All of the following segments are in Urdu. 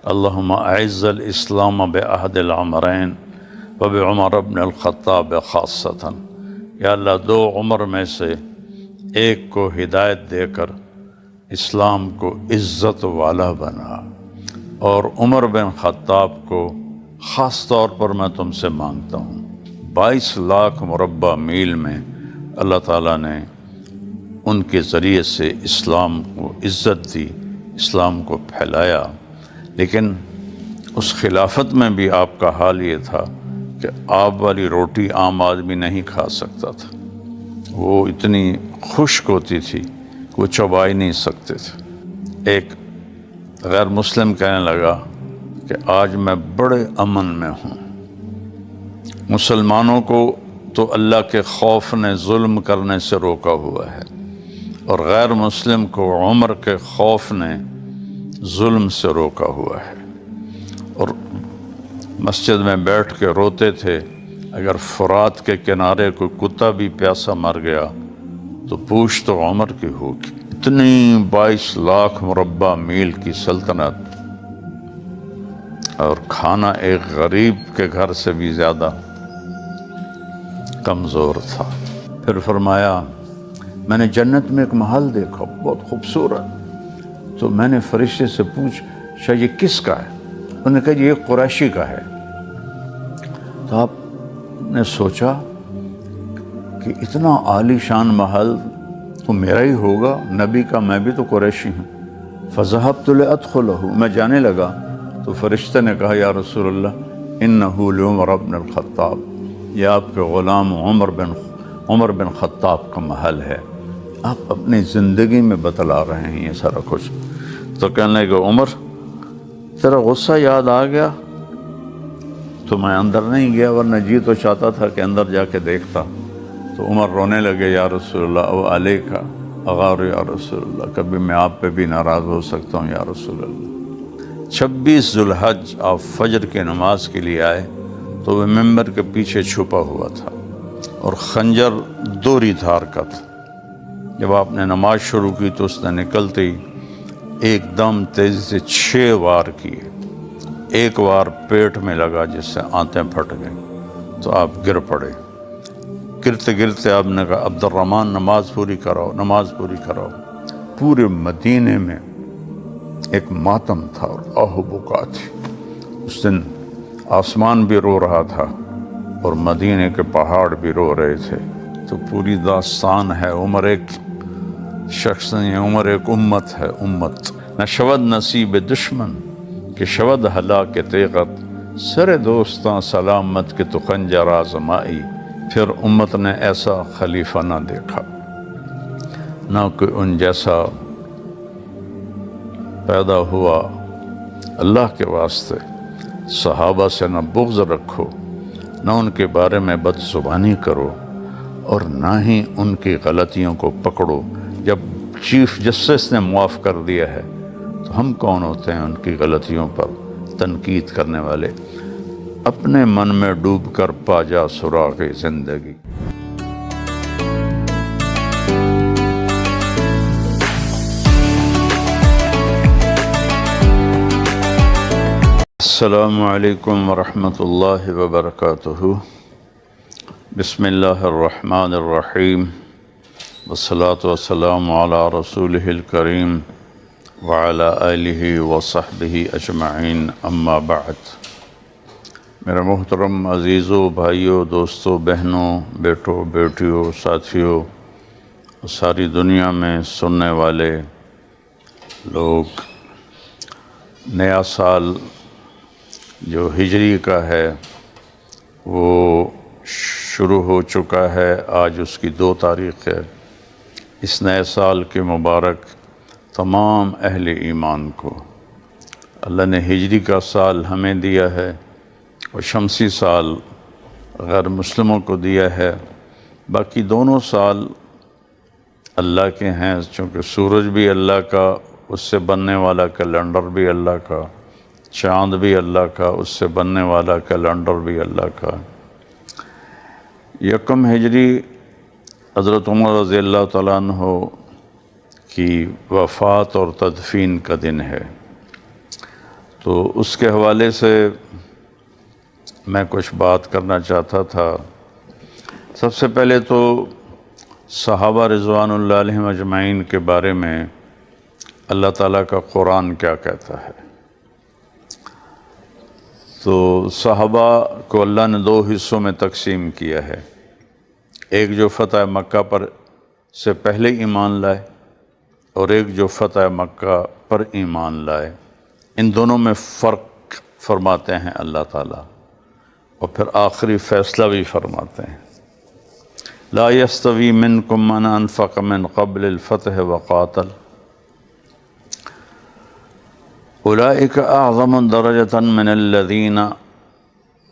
اللہم اعز الاسلام بعہد العمرین وبعمر بن الخطاب خاصۃ۔ یا اللہ دو عمر میں سے ایک کو ہدایت دے کر اسلام کو عزت والا بنا، اور عمر بن خطاب کو خاص طور پر میں تم سے مانگتا ہوں۔ 22 لاکھ مربع میل میں اللہ تعالیٰ نے ان کے ذریعے سے اسلام کو عزت دی، اسلام کو پھیلایا، لیکن اس خلافت میں بھی آپ کا حال یہ تھا کہ آب والی روٹی عام آدمی نہیں کھا سکتا تھا، وہ اتنی خشک ہوتی تھی کہ وہ چبا ہی نہیں سکتے تھے۔ ایک غیر مسلم کہنے لگا کہ آج میں بڑے امن میں ہوں۔ مسلمانوں کو تو اللہ کے خوف نے ظلم کرنے سے روکا ہوا ہے، اور غیر مسلم کو عمر کے خوف نے ظلم سے روکا ہوا ہے، اور مسجد میں بیٹھ کے روتے تھے اگر فرات کے کنارے کوئی کتا بھی پیاسا مر گیا تو پوچھ تو عمر کی ہوگی۔ اتنی 22 لاکھ مربع میل کی سلطنت، اور کھانا ایک غریب کے گھر سے بھی زیادہ کمزور تھا۔ پھر فرمایا میں نے جنت میں ایک محل دیکھا بہت خوبصورت، تو میں نے فرشتے سے پوچھا یہ کس کا ہے؟ انہوں نے کہا یہ قریشی کا ہے۔ تو آپ نے سوچا کہ اتنا عالی شان محل تو میرا ہی ہوگا، نبی کا، میں بھی تو قریشی ہوں۔ فذهبت لأدخله، میں جانے لگا تو فرشتے نے کہا یا رسول اللہ انہ لعمر بن الخطاب، یہ آپ کے غلام عمر بن خطاب کا محل ہے۔ آپ اپنی زندگی میں بتلا رہے ہیں یہ سارا کچھ۔ تو کہنے لگے عمر تیرا غصہ یاد آ گیا تو میں اندر نہیں گیا، ورنہ جی تو چاہتا تھا کہ اندر جا کے دیکھتا۔ تو عمر رونے لگے یا رسول اللہ او علیکا اغار یا رسول اللہ، کبھی میں آپ پہ بھی ناراض ہو سکتا ہوں یا رسول اللہ۔ 26 ذو الحج آپ فجر کی نماز کے لیے آئے تو وہ ممبر کے پیچھے چھپا ہوا تھا، اور خنجر دوری دھار کا تھا۔ جب آپ نے نماز شروع کی تو اس نے نکلتے ہی ایک دم تیزی سے 6 وار کیے، ایک وار پیٹ میں لگا جس سے آنتیں پھٹ گئیں، تو آپ گر پڑے۔ گرتے گرتے آپ نے کہا عبد الرحمن نماز پوری کراؤ، نماز پوری کراؤ۔ پورے مدینے میں ایک ماتم تھا اور آہ و بکا تھی۔ اس دن آسمان بھی رو رہا تھا اور مدینے کے پہاڑ بھی رو رہے تھے۔ تو پوری داستان ہے، عمر ایک شخص نہیں ہے، عمر ایک امت ہے، امت۔ نہ شود نصیب دشمن کہ شود ہلاک تیغت، سر دوستاں سلامت کہ تو خنجر آزمائی۔ پھر امت نے ایسا خلیفہ نہ دیکھا، نہ کوئی ان جیسا پیدا ہوا۔ اللہ کے واسطے صحابہ سے نہ بغض رکھو، نہ ان کے بارے میں بد زبانی کرو، اور نہ ہی ان کی غلطیوں کو پکڑو۔ جب چیف جسٹس نے معاف کر دیا ہے تو ہم کون ہوتے ہیں ان کی غلطیوں پر تنقید کرنے والے؟ اپنے من میں ڈوب کر پا جا سراغ زندگی۔ السلام علیکم ورحمۃ اللہ وبرکاتہ۔ بسم اللہ الرحمن الرحیم، والصلاة والسلام علی رسولہ الکریم وعلی آلہ وصحبہ اجمعین، اما بعد۔ میرے محترم عزیزوں، بھائیوں، دوستوں، بہنوں، بیٹوں، بیٹیوں، ساتھیوں، ساری دنیا میں سننے والے لوگ، نیا سال جو ہجری کا ہے وہ شروع ہو چکا ہے۔ آج اس کی 2 تاریخ ہے۔ اس نئے سال کے مبارک تمام اہل ایمان کو اللہ نے ہجری کا سال ہمیں دیا ہے اور شمسی سال غیر مسلموں کو دیا ہے۔ باقی دونوں سال اللہ کے ہیں، چونکہ سورج بھی اللہ کا، اس سے بننے والا کیلنڈر بھی اللہ کا، چاند بھی اللہ کا، اس سے بننے والا کیلنڈر بھی اللہ کا۔ 1 ہجری حضرت عمر رضی اللہ تعالیٰ عنہ کی وفات اور تدفین کا دن ہے۔ تو اس کے حوالے سے میں کچھ بات کرنا چاہتا تھا۔ سب سے پہلے تو صحابہ رضوان اللہ علیہم اجمعین کے بارے میں اللہ تعالیٰ کا قرآن کیا کہتا ہے۔ تو صحابہ کو اللہ نے 2 حصوں میں تقسیم کیا ہے، ایک جو فتح مکہ پر سے پہلے ایمان لائے اور ایک جو فتح مکہ پر ایمان لائے۔ ان دونوں میں فرق فرماتے ہیں اللہ تعالیٰ، اور پھر آخری فیصلہ بھی فرماتے ہیں۔ لا يستوی منکم من انفق من قبل الفتح وقاتل اولئک اعظم درجۃ من الذین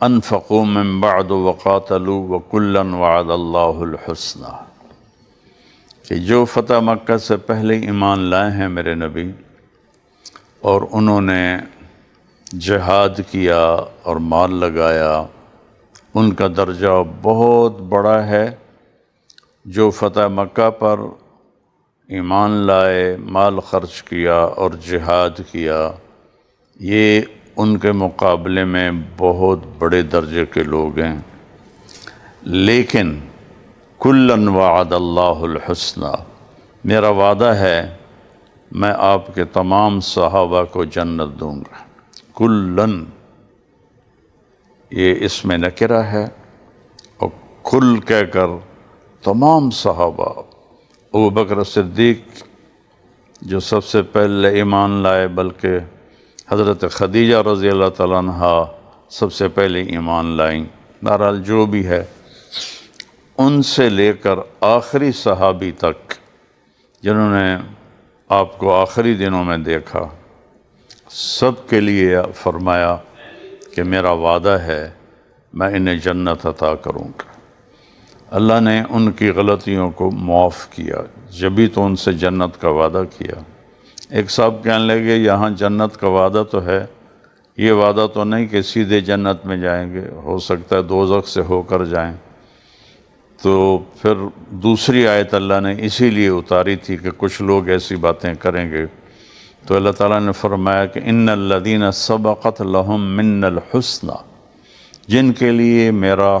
انفقوا من بعد وقاتلوا وکلا وعد اللہ الحسنى، کہ جو فتح مکہ سے پہلے ایمان لائے ہیں میرے نبی اور انہوں نے جہاد کیا اور مال لگایا، ان کا درجہ بہت بڑا ہے۔ جو فتح مکہ پر ایمان لائے، مال خرچ کیا اور جہاد کیا، یہ ان کے مقابلے میں بہت بڑے درجے کے لوگ ہیں۔ لیکن کلاً وعد اللہ الحسنى، میرا وعدہ ہے میں آپ کے تمام صحابہ کو جنت دوں گا۔ کلاً یہ اس میں نکرہ ہے، اور کل کہہ کر تمام صحابہ، ابو بکر صدیق جو سب سے پہلے ایمان لائے، بلکہ حضرت خدیجہ رضی اللہ تعالیٰ عنہ سب سے پہلے ایمان لائیں، بہرحال جو بھی ہے، ان سے لے کر آخری صحابی تک جنہوں نے آپ کو آخری دنوں میں دیکھا، سب کے لیے فرمایا کہ میرا وعدہ ہے میں انہیں جنت عطا کروں گا۔ اللہ نے ان کی غلطیوں کو معاف کیا، جبھی تو ان سے جنت کا وعدہ کیا۔ ایک صاحب کہنے لگے یہاں جنت کا وعدہ تو ہے، یہ وعدہ تو نہیں کہ سیدھے جنت میں جائیں گے، ہو سکتا ہے دوزخ سے ہو کر جائیں۔ تو پھر دوسری آیت اللہ نے اسی لیے اتاری تھی کہ کچھ لوگ ایسی باتیں کریں گے، تو اللہ تعالیٰ نے فرمایا کہ ان الذین سبقت لہم من الحسنى، جن کے لیے میرا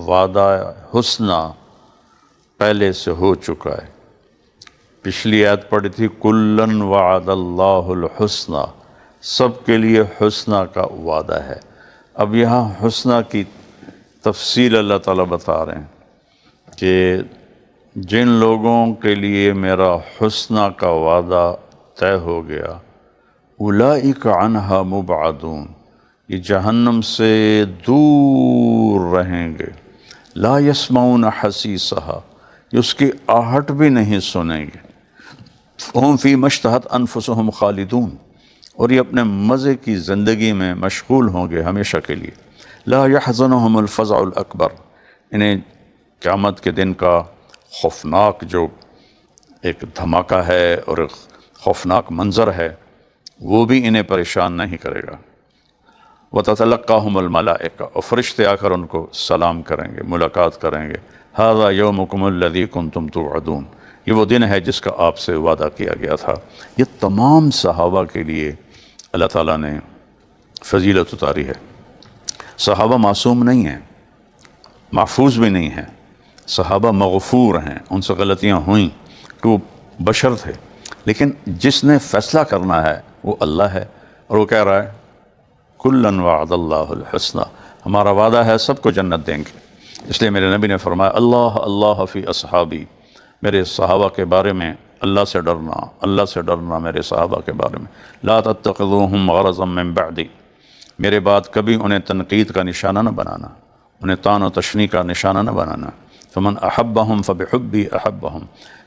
وعدہ حسنہ پہلے سے ہو چکا ہے۔ پچھلی آیت پڑھی تھی کلاً وعد اللہ الحسنى، سب کے لیے حسنہ کا وعدہ ہے۔ اب یہاں حسنہ کی تفصیل اللہ تعالیٰ بتا رہے ہیں کہ جن لوگوں کے لیے میرا حسنہ کا وعدہ طے ہو گیا، اولئک عنہا مبعدون، یہ جہنم سے دور رہیں گے، لا یسمعون حسیسہا، یہ اس کی آہٹ بھی نہیں سنیں گے، ہم فی مشتہت انفسہم خالدون، اور یہ اپنے مزے کی زندگی میں مشغول ہوں گے ہمیشہ کے لیے۔ لا یحزنہم الفزع الاکبر، انہیں قیامت کے دن کا خوفناک جو ایک دھماکہ ہے اور ایک خوفناک منظر ہے، وہ بھی انہیں پریشان نہیں کرے گا۔ وَتَتَلَقَّاهُمُ الْمَلَائِكَةُ، اور فرشتے آ کر ان کو سلام کریں گے، ملاقات کریں گے۔ هَذَا يَوْمُكُمُ الَّذِي كُنْتُمْ تُوعَدُونَ، یہ وہ دن ہے جس کا آپ سے وعدہ کیا گیا تھا۔ یہ تمام صحابہ کے لیے اللہ تعالیٰ نے فضیلت اتاری ہے۔ صحابہ معصوم نہیں ہیں، محفوظ بھی نہیں ہیں، صحابہ مغفور ہیں، ان سے غلطیاں ہوئیں کہ وہ بشر تھے، لیکن جس نے فیصلہ کرنا ہے وہ اللہ ہے، اور وہ کہہ رہا ہے کلاً وعد اللہ الحسنى، ہمارا وعدہ ہے سب کو جنت دیں گے۔ اس لیے میرے نبی نے فرمایا اللہ اللہ فی اصحابی، میرے صحابہ کے بارے میں اللہ سے ڈرنا، اللہ سے ڈرنا میرے صحابہ کے بارے میں۔ لا تتخذوہم غرضا من بعدی، میرے بعد کبھی انہیں تنقید کا نشانہ نہ بنانا، انہیں طعن و تشنیع کا نشانہ نہ بنانا۔ فمن احبہم فبحبی احبہم،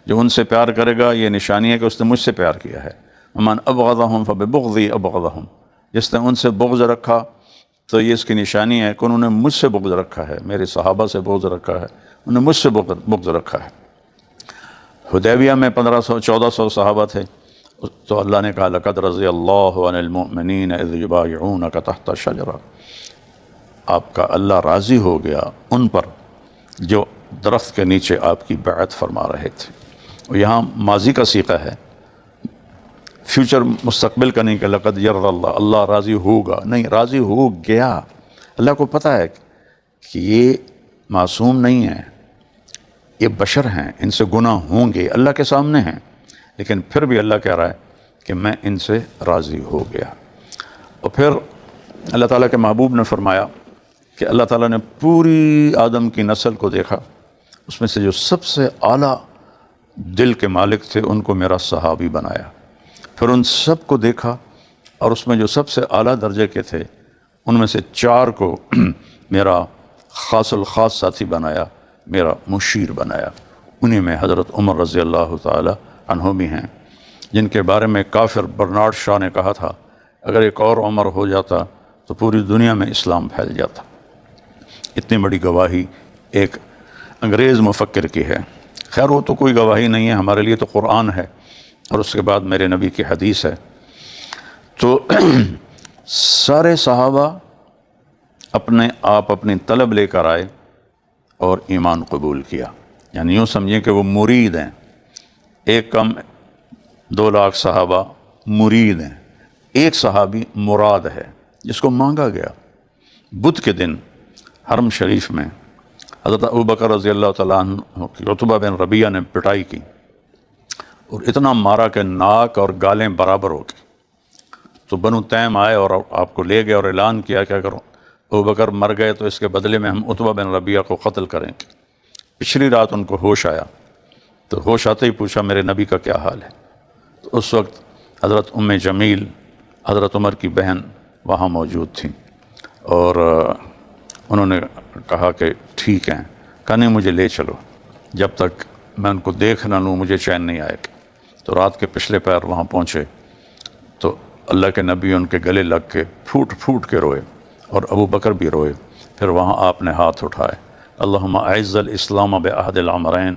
جو ان سے پیار کرے گا یہ نشانی ہے کہ اس نے مجھ سے پیار کیا ہے۔ ومن ابغضہم فببغضی ابغضہم، جس نے ان سے بغض رکھا تو یہ اس کی نشانی ہے کہ انہوں نے مجھ سے بغض رکھا ہے، میرے صحابہ سے بغض رکھا ہے، انہوں نے مجھ سے بغض رکھا ہے۔ حدیبیہ میں 1400 صحابہ تھے، تو اللہ نے کہا لقد رضی اللہ عن المؤمنین اذ یبایعونک تحت الشجرہ، آپ کا اللہ راضی ہو گیا ان پر جو درخت کے نیچے آپ کی بیعت فرما رہے تھے۔ اور یہاں ماضی کا صیغہ ہے، فیوچر مستقبل کا نہیں کہ لقد یرضی اللہ، اللہ راضی ہوگا، نہیں، راضی ہو گیا۔ اللہ کو پتہ ہے کہ یہ معصوم نہیں ہے، یہ بشر ہیں، ان سے گناہ ہوں گے، اللہ کے سامنے ہیں، لیکن پھر بھی اللہ کہہ رہا ہے کہ میں ان سے راضی ہو گیا۔ اور پھر اللہ تعالیٰ کے محبوب نے فرمایا کہ اللہ تعالیٰ نے پوری آدم کی نسل کو دیکھا، اس میں سے جو سب سے اعلیٰ دل کے مالک تھے ان کو میرا صحابی بنایا، پھر ان سب کو دیکھا اور اس میں جو سب سے اعلیٰ درجے کے تھے ان میں سے 4 کو میرا خاص الخاص ساتھی بنایا، میرا مشیر بنایا۔ انہیں میں حضرت عمر رضی اللہ تعالی عنہ بھی ہیں، جن کے بارے میں کافر برنارڈ شاہ نے کہا تھا اگر ایک اور عمر ہو جاتا تو پوری دنیا میں اسلام پھیل جاتا۔ اتنی بڑی گواہی ایک انگریز مفکر کی ہے۔ خیر وہ تو کوئی گواہی نہیں ہے، ہمارے لیے تو قرآن ہے اور اس کے بعد میرے نبی کی حدیث ہے۔ تو سارے صحابہ اپنے آپ اپنی طلب لے کر آئے اور ایمان قبول کیا، یعنی یوں سمجھیں کہ وہ مرید ہیں، ایک کم 2 لاکھ صحابہ مرید ہیں، ایک صحابی مراد ہے جس کو مانگا گیا۔ بدھ کے دن حرم شریف میں حضرت ابوبکر رضی اللہ تعالیٰ عنہ کی عتبہ بن ربیعہ نے پٹائی کی اور اتنا مارا کہ ناک اور گالیں برابر ہو گئی۔ تو بنو تیم آئے اور آپ کو لے گئے اور اعلان کیا کہ اگر ابوبکر مر گئے تو اس کے بدلے میں ہم عتبہ بن ربیعہ کو قتل کریں گے۔ پچھلی رات ان کو ہوش آیا تو ہوش آتے ہی پوچھا میرے نبی کا کیا حال ہے؟ تو اس وقت حضرت جمیل حضرت عمر کی بہن وہاں موجود تھیں اور انہوں نے کہا کہ ٹھیک ہیں، کہا نہیں مجھے لے چلو، جب تک میں ان کو دیکھ نہ لوں مجھے چین نہیں آئے گا۔ تو رات کے پچھلے پہر وہاں پہنچے تو اللہ کے نبی ان کے گلے لگ کے پھوٹ پھوٹ کے روئے اور ابو بکر بھی روئے۔ پھر وہاں آپ نے ہاتھ اٹھائے، اللہم اعز الاسلام بعہد العمرین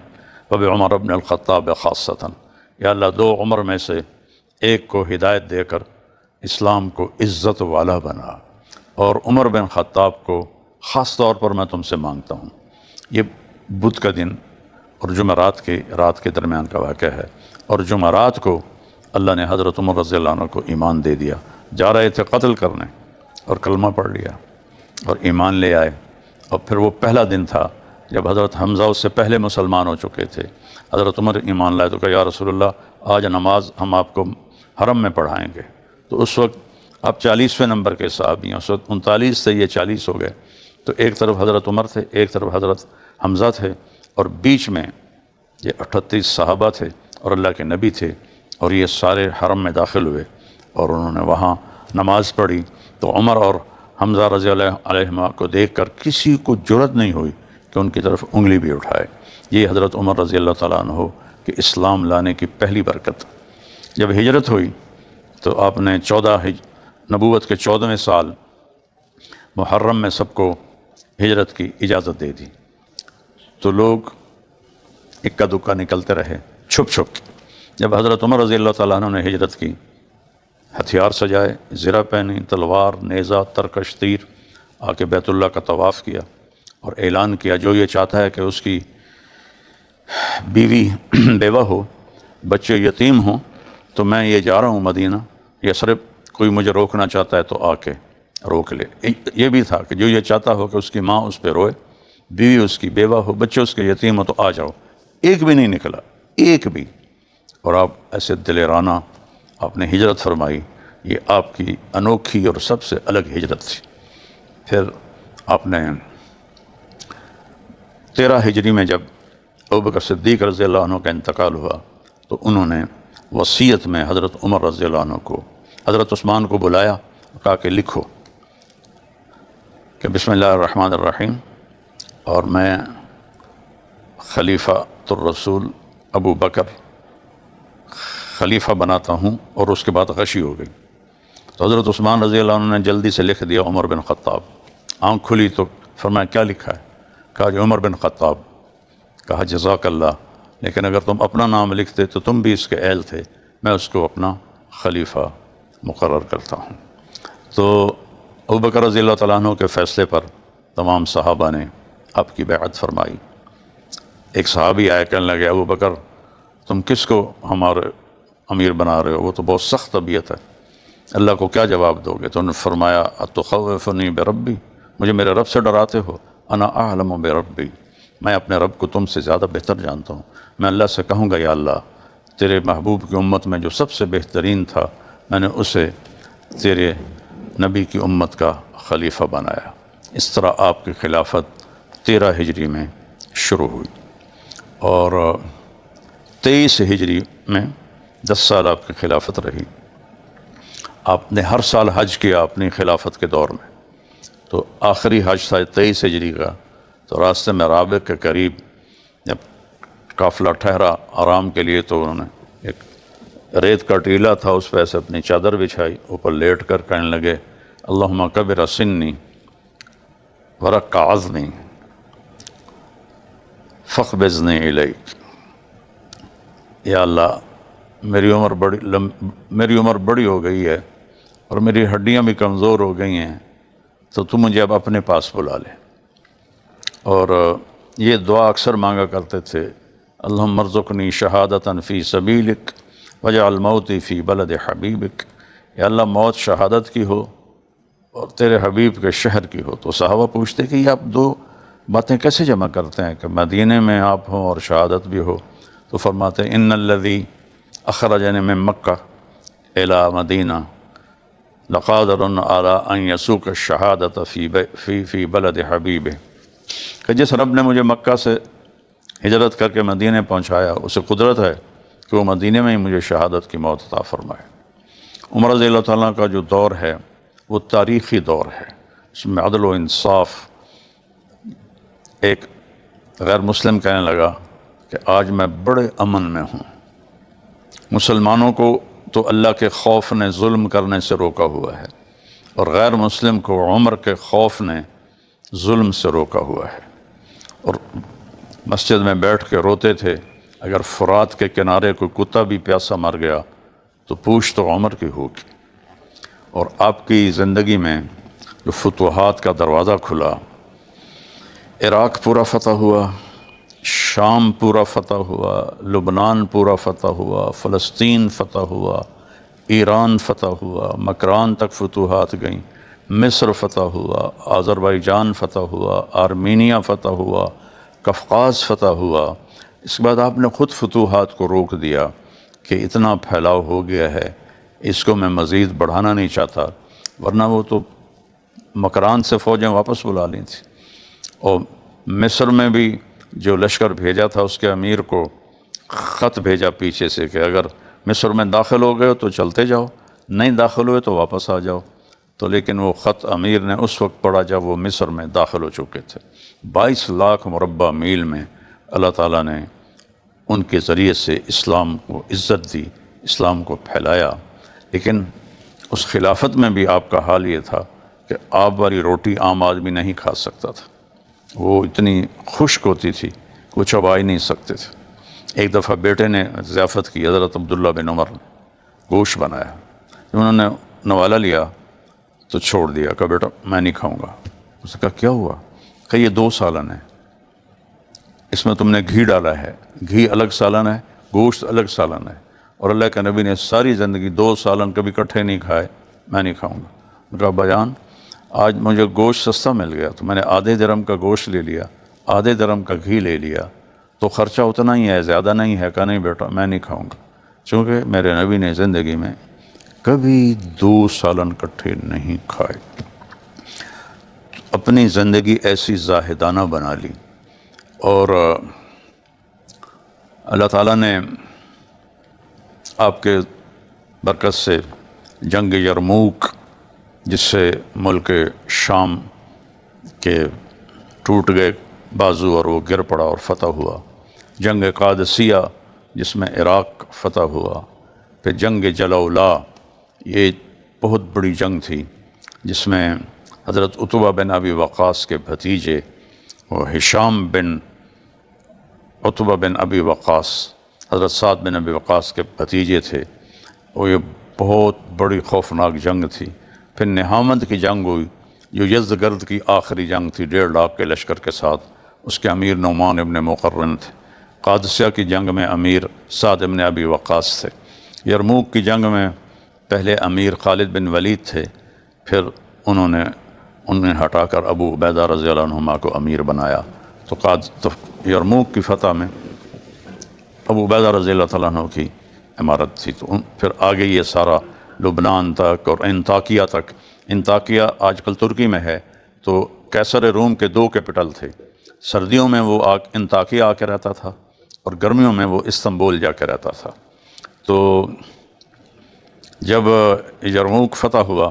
وبعمر بن الخطاب خاصۃ، یا اللہ 2 عمر میں سے ایک کو ہدایت دے کر اسلام کو عزت والا بنا، اور عمر بن خطاب کو خاص طور پر میں تم سے مانگتا ہوں۔ یہ بدھ کا دن اور جمعرات کے رات کے درمیان کا واقعہ ہے، اور جمعرات کو اللہ نے حضرت عمر رضی اللہ عنہ کو ایمان دے دیا۔ جا رہے تھے قتل کرنے اور کلمہ پڑھ لیا اور ایمان لے آئے، اور پھر وہ پہلا دن تھا جب حضرت حمزہ اس سے پہلے مسلمان ہو چکے تھے۔ حضرت عمر ایمان لائے تو کہا یا رسول اللہ آج نماز ہم آپ کو حرم میں پڑھائیں گے۔ تو اس وقت آپ 40ویں نمبر کے صحابی ہیں، اس وقت 39 سے یہ 40 ہو گئے۔ تو ایک طرف حضرت عمر تھے، ایک طرف حضرت حمزہ تھے، اور بیچ میں یہ 38 صحابہ تھے اور اللہ کے نبی تھے، اور یہ سارے حرم میں داخل ہوئے اور انہوں نے وہاں نماز پڑھی۔ تو عمر اور حمزہ رضی اللہ عنہما کو دیکھ کر کسی کو جرأت نہیں ہوئی کہ ان کی طرف انگلی بھی اٹھائے۔ یہ حضرت عمر رضی اللہ تعالیٰ عنہ کہ اسلام لانے کی پہلی برکت۔ جب ہجرت ہوئی تو آپ نے نبوت کے 14ویں سال محرم میں سب کو ہجرت کی اجازت دے دی، تو لوگ اکا دکا نکلتے رہے چھپ چھپ کے۔ جب حضرت عمر رضی اللہ تعالیٰ عنہ نے ہجرت کی، ہتھیار سجائے، زرہ پہنی، تلوار، نیزہ، ترکش، تیر، آ کے بیت اللہ کا طواف کیا اور اعلان کیا جو یہ چاہتا ہے کہ اس کی بیوی بیوہ ہو، بچے یتیم ہوں، تو میں یہ جا رہا ہوں مدینہ، یہ صرف کوئی مجھے روکنا چاہتا ہے تو آ کے روک لے۔ یہ بھی تھا کہ جو یہ چاہتا ہو کہ اس کی ماں اس پہ روئے، بیوی اس کی بیوہ ہو، بچے اس کے یتیم ہو، تو آ جاؤ۔ ایک بھی نہیں نکلا، ایک بھی۔ اور آپ ایسے دلیرانہ آپ نے ہجرت فرمائی، یہ آپ کی انوکھی اور سب سے الگ ہجرت تھی۔ پھر آپ نے 13 ہجری میں جب ابوبکر صدیق رضی اللہ عنہ کا انتقال ہوا تو انہوں نے وصیت میں حضرت عمر رضی اللہ عنہ کو، حضرت عثمان کو بلایا اور کہا کہ لکھو کہ بسم اللہ الرحمن الرحیم، اور میں خلیفہ الرسول ابو بکر خلیفہ بناتا ہوں، اور اس کے بعد غشی ہو گئی۔ تو حضرت عثمان رضی اللہ عنہ نے جلدی سے لکھ دیا عمر بن خطاب۔ آنکھ کھلی تو فرمایا کیا لکھا ہے؟ کہا کہ عمر بن خطاب۔ کہا جزاک اللہ، لیکن اگر تم اپنا نام لکھتے تو تم بھی اس کے اہل تھے، میں اس کو اپنا خلیفہ مقرر کرتا ہوں۔ تو ابوبکر رضی اللہ تعالیٰ عنہ کے فیصلے پر تمام صحابہ نے آپ کی بیعت فرمائی۔ ایک صحابی آیا کہنے لگے ابوبکر تم کس کو ہمارے امیر بنا رہے ہو، وہ تو بہت سخت طبیعت ہے، اللہ کو کیا جواب دو گے؟ تو انہوں نے فرمایا اتخوفنی بربی، مجھے میرے رب سے ڈراتے ہو؟ انا اعلم بربی، میں اپنے رب کو تم سے زیادہ بہتر جانتا ہوں۔ میں اللہ سے کہوں گا یا اللہ تیرے محبوب کی امت میں جو سب سے بہترین تھا میں نے اسے تیرے نبی کی امت کا خلیفہ بنایا۔ اس طرح آپ کی خلافت 13 ہجری میں شروع ہوئی، اور 23 ہجری میں 10 سال آپ کی خلافت رہی۔ آپ نے ہر سال حج کیا اپنی خلافت کے دور میں۔ تو آخری حج تھا 23 ہجری کا، تو راستے میں رابغ کے قریب جب قافلہ ٹھہرا آرام کے لیے، تو انہوں نے ایک ریت کا ٹیلا تھا، اس پہ ایسے اپنی چادر بچھائی، اوپر لیٹ کر کہنے لگے اللہم کبر سنی ورق عظمی فاقبضنی الیک، یا اللہ میری عمر بڑی ہو گئی ہے اور میری ہڈیاں بھی کمزور ہو گئی ہیں، تو تو مجھے اب اپنے پاس بلا لے۔ اور یہ دعا اکثر مانگا کرتے تھے، اللہم ارزقنی شہادتاً فی سبیلک واجعل موتی فی بلد حبیبک، یا اللہ موت شہادت کی ہو اور تیرے حبیب کے شہر کی ہو۔ تو صحابہ پوچھتے کہ یہ آپ دو باتیں کیسے جمع کرتے ہیں کہ مدینے میں آپ ہوں اور شہادت بھی ہو؟ تو فرماتے ہیں ان الذی اخرجنی من مکہ الی مدینہ لقادر علی ان یسوق الشہادۃ فی بلد حبیبہ، کہ جس رب نے مجھے مکہ سے ہجرت کر کے مدینے پہنچایا اسے قدرت ہے کہ وہ مدینے میں ہی مجھے شہادت کی موت عطا فرمائے۔ عمر رضی اللہ تعالیٰ کا جو دور ہے وہ تاریخی دور ہے، اس میں عدل و انصاف۔ ایک غیر مسلم کہنے لگا کہ آج میں بڑے امن میں ہوں، مسلمانوں کو تو اللہ کے خوف نے ظلم کرنے سے روکا ہوا ہے، اور غیر مسلم کو عمر کے خوف نے ظلم سے روکا ہوا ہے۔ اور مسجد میں بیٹھ کے روتے تھے، اگر فرات کے کنارے کوئی کتا بھی پیاسا مر گیا تو پوچھ تو عمر کی ہوگی۔ اور آپ کی زندگی میں جو فتوحات کا دروازہ کھلا، عراق پورا فتح ہوا، شام پورا فتح ہوا، لبنان پورا فتح ہوا، فلسطین فتح ہوا، ایران فتح ہوا، مکران تک فتوحات گئیں، مصر فتح ہوا، آذربائیجان فتح ہوا، آرمینیا فتح ہوا، قفقاز فتح ہوا۔ اس کے بعد آپ نے خود فتوحات کو روک دیا کہ اتنا پھیلاؤ ہو گیا ہے، اس کو میں مزید بڑھانا نہیں چاہتا، ورنہ وہ تو مکران سے فوجیں واپس بلا لی تھیں۔ اور مصر میں بھی جو لشکر بھیجا تھا اس کے امیر کو خط بھیجا پیچھے سے کہ اگر مصر میں داخل ہو گئے تو چلتے جاؤ، نہیں داخل ہوئے تو واپس آ جاؤ۔ تو لیکن وہ خط امیر نے اس وقت پڑھا جب وہ مصر میں داخل ہو چکے تھے۔ 22 لاکھ مربع میل میں اللہ تعالیٰ نے ان کے ذریعے سے اسلام کو عزت دی، اسلام کو پھیلایا۔ لیکن اس خلافت میں بھی آپ کا حال یہ تھا کہ آب والی روٹی عام آدمی نہیں کھا سکتا تھا، وہ اتنی خشک ہوتی تھی کہ وہ چبا ہی نہیں سکتے تھے۔ ایک دفعہ بیٹے نے ضیافت کی، حضرت عبداللہ بن عمر نے گوشت بنایا، جب انہوں نے نوالا لیا تو چھوڑ دیا، کہا بیٹا میں نہیں کھاؤں گا۔ اس نے کہا کیا ہوا؟ کہ یہ 2 سالن ہے، اس میں تم نے گھی ڈالا ہے، گھی الگ سالن ہے، گوشت الگ سالن ہے، اور اللہ کے نبی نے ساری زندگی 2 سالن کبھی اکٹھے نہیں کھائے، میں نہیں کھاؤں گا۔ میں کہا بیان آج مجھے گوشت سستا مل گیا تو میں نے آدھے درہم کا گوشت لے لیا، آدھے درہم کا گھی لے لیا، تو خرچہ اتنا ہی ہے، زیادہ نہیں ہے۔ کہا نہیں بیٹا میں نہیں کھاؤں گا، چونکہ میرے نبی نے زندگی میں کبھی 2 سالن اکٹھے نہیں کھائے۔ اپنی زندگی ایسی زاہدانہ بنا لی، اور اللہ تعالیٰ نے آپ کے برکت سے جنگ یرموک، جس سے ملک شام کے ٹوٹ گئے بازو اور وہ گر پڑا اور فتح ہوا، جنگ قادسیہ جس میں عراق فتح ہوا، پھر جنگ جلولا، یہ بہت بڑی جنگ تھی جس میں حضرت عتبہ بن ابی وقاص کے بھتیجے وہ ہشام بن عتبہ بن ابی وقاص، حضرت سعد بن ابی وقاص کے بھتیجے تھے، وہ یہ بہت بڑی خوفناک جنگ تھی۔ پھر نہامند کی جنگ ہوئی جو یزدگرد کی آخری جنگ تھی 1.5 لاکھ کے لشکر کے ساتھ، اس کے امیر نعمان ابن مقرن تھے۔ قادسیہ کی جنگ میں امیر سعد ابن ابی وقاص تھے۔ یرموک کی جنگ میں پہلے امیر خالد بن ولید تھے، پھر انہیں ہٹا کر ابو عبیدہ رضی اللہ عنہما کو امیر بنایا۔ تو یرموک کی فتح میں ابو عبیدہ رضی اللہ تعالیٰ عنہ کی عمارت تھی۔ تو پھر آگے یہ سارا لبنان تک اور انطاکیہ تک، انطاکیہ آج کل ترکی میں ہے، تو قیصر روم کے 2 کیپٹل تھے۔ سردیوں میں وہ انطاکیہ آ کے رہتا تھا اور گرمیوں میں وہ استنبول جا کے رہتا تھا۔ تو جب یرموک فتح ہوا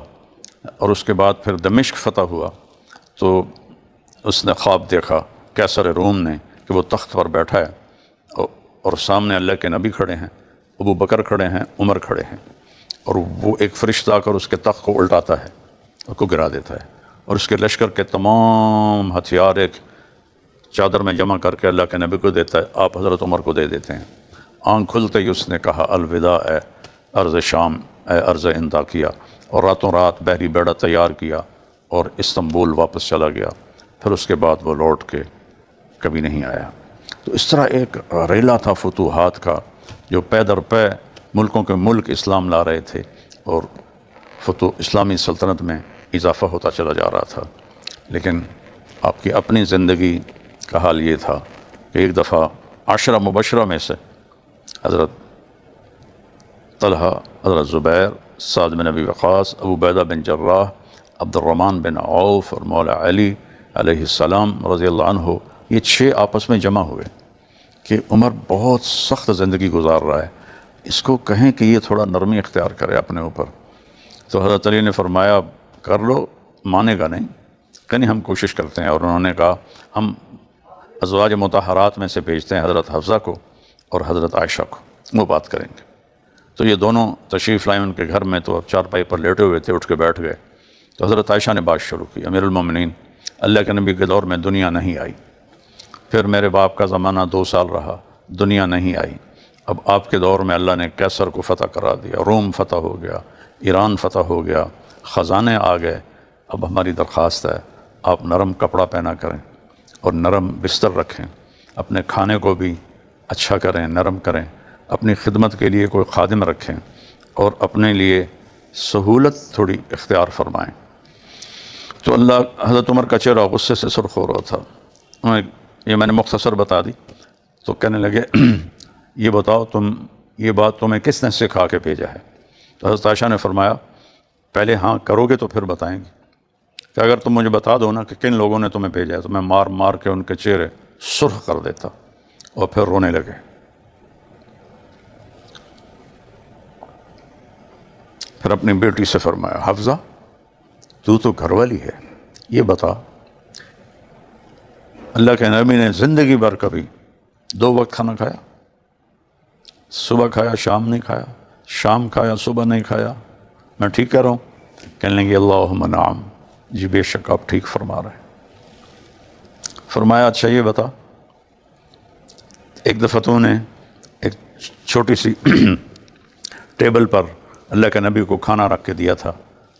اور اس کے بعد پھر دمشق فتح ہوا، تو اس نے خواب دیکھا قیصر روم نے کہ وہ تخت پر بیٹھا ہے اور سامنے اللہ کے نبی کھڑے ہیں، ابو بکر کھڑے ہیں، عمر کھڑے ہیں، اور وہ ایک فرشتہ آ کر اس کے تخت کو الٹاتا ہے اور کو گرا دیتا ہے، اور اس کے لشکر کے تمام ہتھیار ایک چادر میں جمع کر کے اللہ کے نبی کو دیتا ہے، آپ حضرت عمر کو دے دیتے ہیں۔ آنکھ کھلتے ہی اس نے کہا الوداع اے ارض شام، اے ارض انطاکیہ، اور راتوں رات بحری بیڑا تیار کیا اور استنبول واپس چلا گیا۔ پھر اس کے بعد وہ لوٹ کے کبھی نہیں آیا۔ تو اس طرح ایک ریلا تھا فتوحات کا، جو پے در پے ملکوں کے ملک اسلام لا رہے تھے اور اسلامی سلطنت میں اضافہ ہوتا چلا جا رہا تھا۔ لیکن آپ کی اپنی زندگی کا حال یہ تھا کہ ایک دفعہ 10 مبشرہ میں سے حضرت طلحہ، حضرت زبیر، سعد بن ابی وقاص، ابو عبیدہ بن جراح، عبد الرحمن بن عوف اور مولا علی علیہ السلام رضی اللہ عنہ، یہ 6 آپس میں جمع ہوئے کہ عمر بہت سخت زندگی گزار رہا ہے، اس کو کہیں کہ یہ تھوڑا نرمی اختیار کرے اپنے اوپر۔ تو حضرت علی نے فرمایا کر لو، مانے گا نہیں، کہ نہیں ہم کوشش کرتے ہیں۔ اور انہوں نے کہا ہم ازواج مطہرات میں سے بھیجتے ہیں حضرت حفصہ کو اور حضرت عائشہ کو، وہ بات کریں گے۔ تو یہ دونوں تشریف لائے ان کے گھر میں، تو اب چارپائی پر لیٹے ہوئے تھے، اٹھ کے بیٹھ گئے۔ تو حضرت عائشہ نے بات شروع کی، امیر المومنین، اللہ کے نبی کے دور میں دنیا نہیں آئی، پھر میرے باپ کا زمانہ 2 سال رہا، دنیا نہیں آئی، اب آپ کے دور میں اللہ نے قیصر کو فتح کرا دیا، روم فتح ہو گیا، ایران فتح ہو گیا، خزانے آ گئے، اب ہماری درخواست ہے آپ نرم کپڑا پہنا کریں اور نرم بستر رکھیں، اپنے کھانے کو بھی اچھا کریں، نرم کریں، اپنی خدمت کے لیے کوئی خادم رکھیں اور اپنے لیے سہولت تھوڑی اختیار فرمائیں۔ تو حضرت عمر کا چہرہ غصے سے سرخ ہو رہا تھا۔ یہ میں نے مختصر بتا دی، تو کہنے لگے یہ بتاؤ یہ بات تمہیں کس نے سکھا کے بھیجا ہے؟ تو حضرت عائشہ نے فرمایا پہلے ہاں کرو گے تو پھر بتائیں گے، کہ اگر تم مجھے بتا دو نا کہ کن لوگوں نے تمہیں بھیجا ہے تو میں مار مار کے ان کے چہرے سرخ کر دیتا، اور پھر رونے لگے۔ پھر اپنی بیٹی سے فرمایا حفصہ تو گھر والی ہے، یہ بتا اللہ کے نبی نے زندگی بھر کبھی 2 وقت کھانا کھایا؟ صبح کھایا شام نہیں کھایا، شام کھایا صبح نہیں کھایا، میں ٹھیک کہہ رہا ہوں؟ کہنے لگے اللہم نعم، جی بے شک آپ ٹھیک فرما رہے ہیں۔ فرمایا اچھا یہ بتا، ایک دفعہ تو نے ایک چھوٹی سی ٹیبل پر اللہ کے نبی کو کھانا رکھ کے دیا تھا،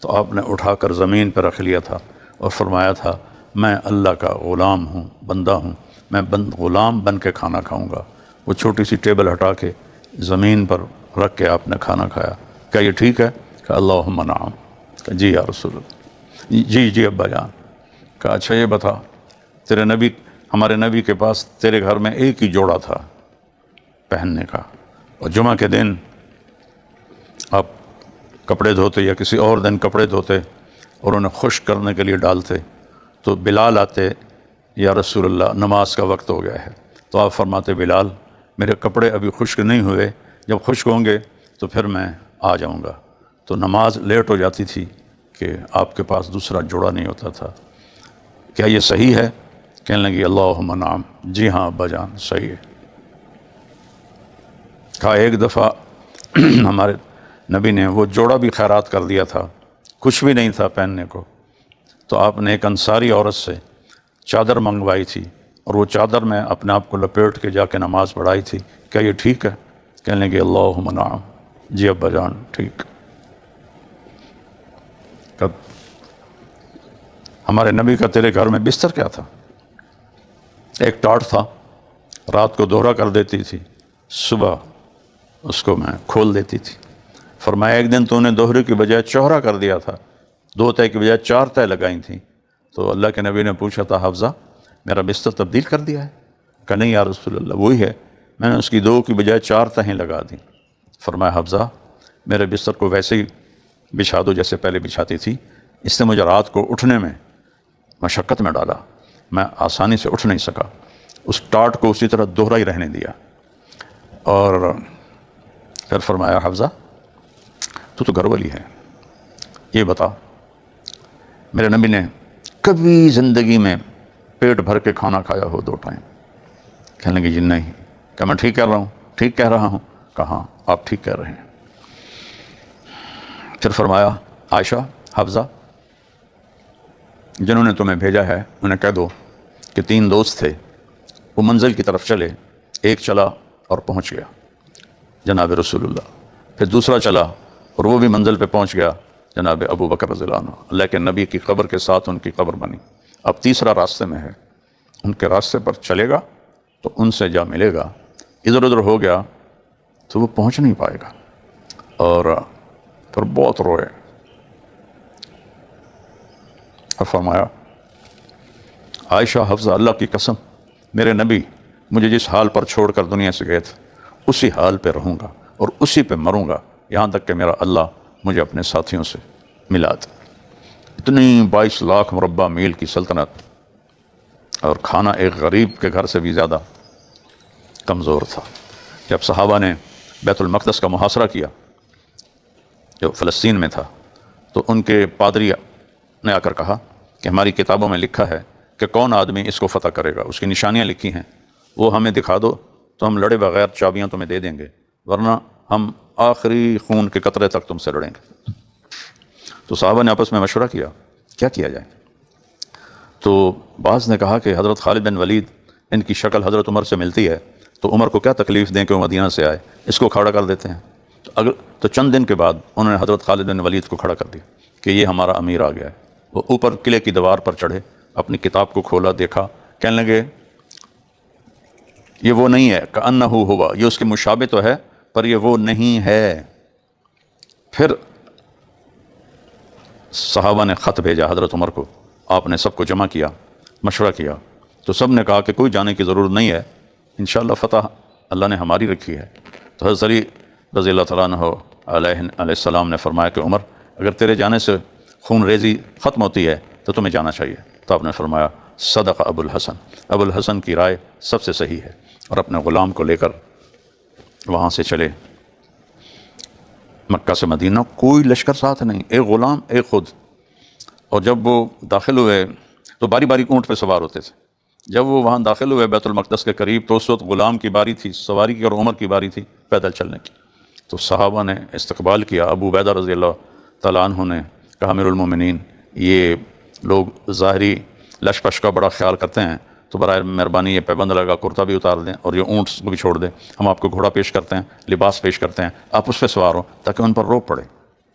تو آپ نے اٹھا کر زمین پر رکھ لیا تھا اور فرمایا تھا میں اللہ کا غلام ہوں، بندہ ہوں، میں غلام بن کے کھانا کھاؤں گا۔ وہ چھوٹی سی ٹیبل ہٹا کے زمین پر رکھ کے آپ نے کھانا کھایا۔ کیا یہ ٹھیک ہے؟ کہ اللہم نعم۔ کہ جی یا رسول اللہ، جی ابا جان۔ کہا اچھا یہ بتا، ہمارے نبی کے پاس تیرے گھر میں ایک ہی جوڑا تھا پہننے کا، اور جمعہ کے دن آپ کپڑے دھوتے یا کسی اور دن کپڑے دھوتے اور انہیں خشک کرنے کے لیے ڈالتے، تو بلال آتے یا رسول اللہ نماز کا وقت ہو گیا ہے، تو آپ فرماتے بلال میرے کپڑے ابھی خشک نہیں ہوئے، جب خشک ہوں گے تو پھر میں آ جاؤں گا۔ تو نماز لیٹ ہو جاتی تھی کہ آپ کے پاس دوسرا جوڑا نہیں ہوتا تھا۔ کیا یہ صحیح ہے؟ کہنے لگی اللہم نعم، جی ہاں ابا جان صحیح ہے۔ کہا ایک دفعہ ہمارے نبی نے وہ جوڑا بھی خیرات کر دیا تھا، کچھ بھی نہیں تھا پہننے کو، تو آپ نے ایک انصاری عورت سے چادر منگوائی تھی اور وہ چادر میں اپنے آپ کو لپیٹ کے جا کے نماز پڑھائی تھی، کیا یہ ٹھیک ہے؟ کہنے لگے اللہم نعم، جی ابا جان ٹھیک۔ ہمارے نبی کا تیرے گھر میں بستر کیا تھا؟ ایک ٹاٹ تھا، رات کو دوہرا کر دیتی تھی، صبح اس کو میں کھول دیتی تھی۔ فرمایا ایک دن تو نے دوہرے کی بجائے چوہرا کر دیا تھا، 2 تہہ کی بجائے 4 تہہ لگائی تھیں، تو اللہ کے نبی نے پوچھا تھا حفظہ میرا بستر تبدیل کر دیا ہے؟ کہا نہیں یا رسول اللہ وہی ہے، میں نے اس کی 2 کی بجائے 4 تہیں لگا دیں۔ فرمایا حفظہ میرے بستر کو ویسے ہی بچھا دو جیسے پہلے بچھاتی تھی، اس نے مجھے رات کو اٹھنے میں مشقت میں ڈالا، میں آسانی سے اٹھ نہیں سکا، اس ٹاٹ کو اسی طرح دوہرا ہی رہنے دیا۔ اور پھر فرمایا حفظہ تو گھر والی ہے، یہ بتا میرے نبی نے کبھی زندگی میں پیٹ بھر کے کھانا کھایا ہو 2 ٹائم؟ کہنے لگے جی نہیں۔ کہ میں ٹھیک کہہ رہا ہوں؟ ٹھیک کہہ رہا ہوں۔ کہاں آپ ٹھیک کہہ رہے ہیں۔ پھر فرمایا عائشہ حفظہ جنہوں نے تمہیں بھیجا ہے انہیں کہہ دو کہ 3 دوست تھے، وہ منزل کی طرف چلے، ایک چلا اور پہنچ گیا جناب رسول اللہ، پھر دوسرا چلا اور وہ بھی منزل پہ پہنچ گیا جناب ابو بکر رضی اللہ عنہ، اللہ کے نبی کی قبر کے ساتھ ان کی قبر بنی، اب تیسرا راستے میں ہے، ان کے راستے پر چلے گا تو ان سے جا ملے گا، ادھر ادھر ہو گیا تو وہ پہنچ نہیں پائے گا۔ اور پھر بہت روئے اور فرمایا عائشہ حفظہ اللہ کی قسم میرے نبی مجھے جس حال پر چھوڑ کر دنیا سے گئے تھے اسی حال پہ رہوں گا اور اسی پہ مروں گا یہاں تک کہ میرا اللہ مجھے اپنے ساتھیوں سے ملا دے۔ اتنی 22 لاکھ مربع میل کی سلطنت اور کھانا ایک غریب کے گھر سے بھی زیادہ کمزور تھا۔ جب صحابہ نے بیت المقدس کا محاصرہ کیا جو فلسطین میں تھا تو ان کے پادری نے آ کر کہا کہ ہماری کتابوں میں لکھا ہے کہ کون آدمی اس کو فتح کرے گا، اس کی نشانیاں لکھی ہیں، وہ ہمیں دکھا دو تو ہم لڑے بغیر چابیاں تمہیں دے دیں گے، ورنہ ہم آخری خون کے قطرے تک تم سے لڑیں گے۔ تو صحابہ نے آپس میں مشورہ کیا کیا جائے؟ تو بعض نے کہا کہ حضرت خالد بن ولید ان کی شکل حضرت عمر سے ملتی ہے تو عمر کو کیا تکلیف دیں کہ وہ مدینہ سے آئے، اس کو کھڑا کر دیتے ہیں۔ تو چند دن کے بعد انہوں نے حضرت خالد بن ولید کو کھڑا کر دیا کہ یہ ہمارا امیر آ گیا ہے۔ وہ اوپر قلعے کی دیوار پر چڑھے، اپنی کتاب کو کھولا، دیکھا، کہنے لگے یہ وہ نہیں ہے، کأنہ ہوا، یہ اس کے مشابہ تو ہے پر یہ وہ نہیں ہے۔ پھر صحابہ نے خط بھیجا حضرت عمر کو، آپ نے سب کو جمع کیا، مشورہ کیا، تو سب نے کہا کہ کوئی جانے کی ضرورت نہیں ہے، انشاءاللہ فتح اللہ نے ہماری رکھی ہے۔ تو حضرت علی رضی اللہ تعالیٰ عنہ علیہ السلام نے فرمایا کہ عمر اگر تیرے جانے سے خون ریزی ختم ہوتی ہے تو تمہیں جانا چاہیے۔ تو آپ نے فرمایا صدق ابو الحسن، ابو الحسن کی رائے سب سے صحیح ہے، اور اپنے غلام کو لے کر وہاں سے چلے مکہ سے مدینہ، کوئی لشکر ساتھ نہیں، ایک غلام ایک خود۔ اور جب وہ داخل ہوئے تو باری باری اونٹ پہ سوار ہوتے تھے، جب وہ وہاں داخل ہوئے بیت المقدس کے قریب تو اس وقت غلام کی باری تھی سواری کی اور عمر کی باری تھی پیدل چلنے کی۔ تو صحابہ نے استقبال کیا، ابو عبیدہ رضی اللہ تعالیٰ عنہ نے کہا امیر المومنین یہ لوگ ظاہری لش پش کا بڑا خیال کرتے ہیں، تو برائے مہربانی یہ پیبند لگا کرتا بھی اتار دیں اور یہ اونٹ کو بھی چھوڑ دیں، ہم آپ کو گھوڑا پیش کرتے ہیں، لباس پیش کرتے ہیں، آپ اس پہ سوار ہو تاکہ ان پر روب پڑے۔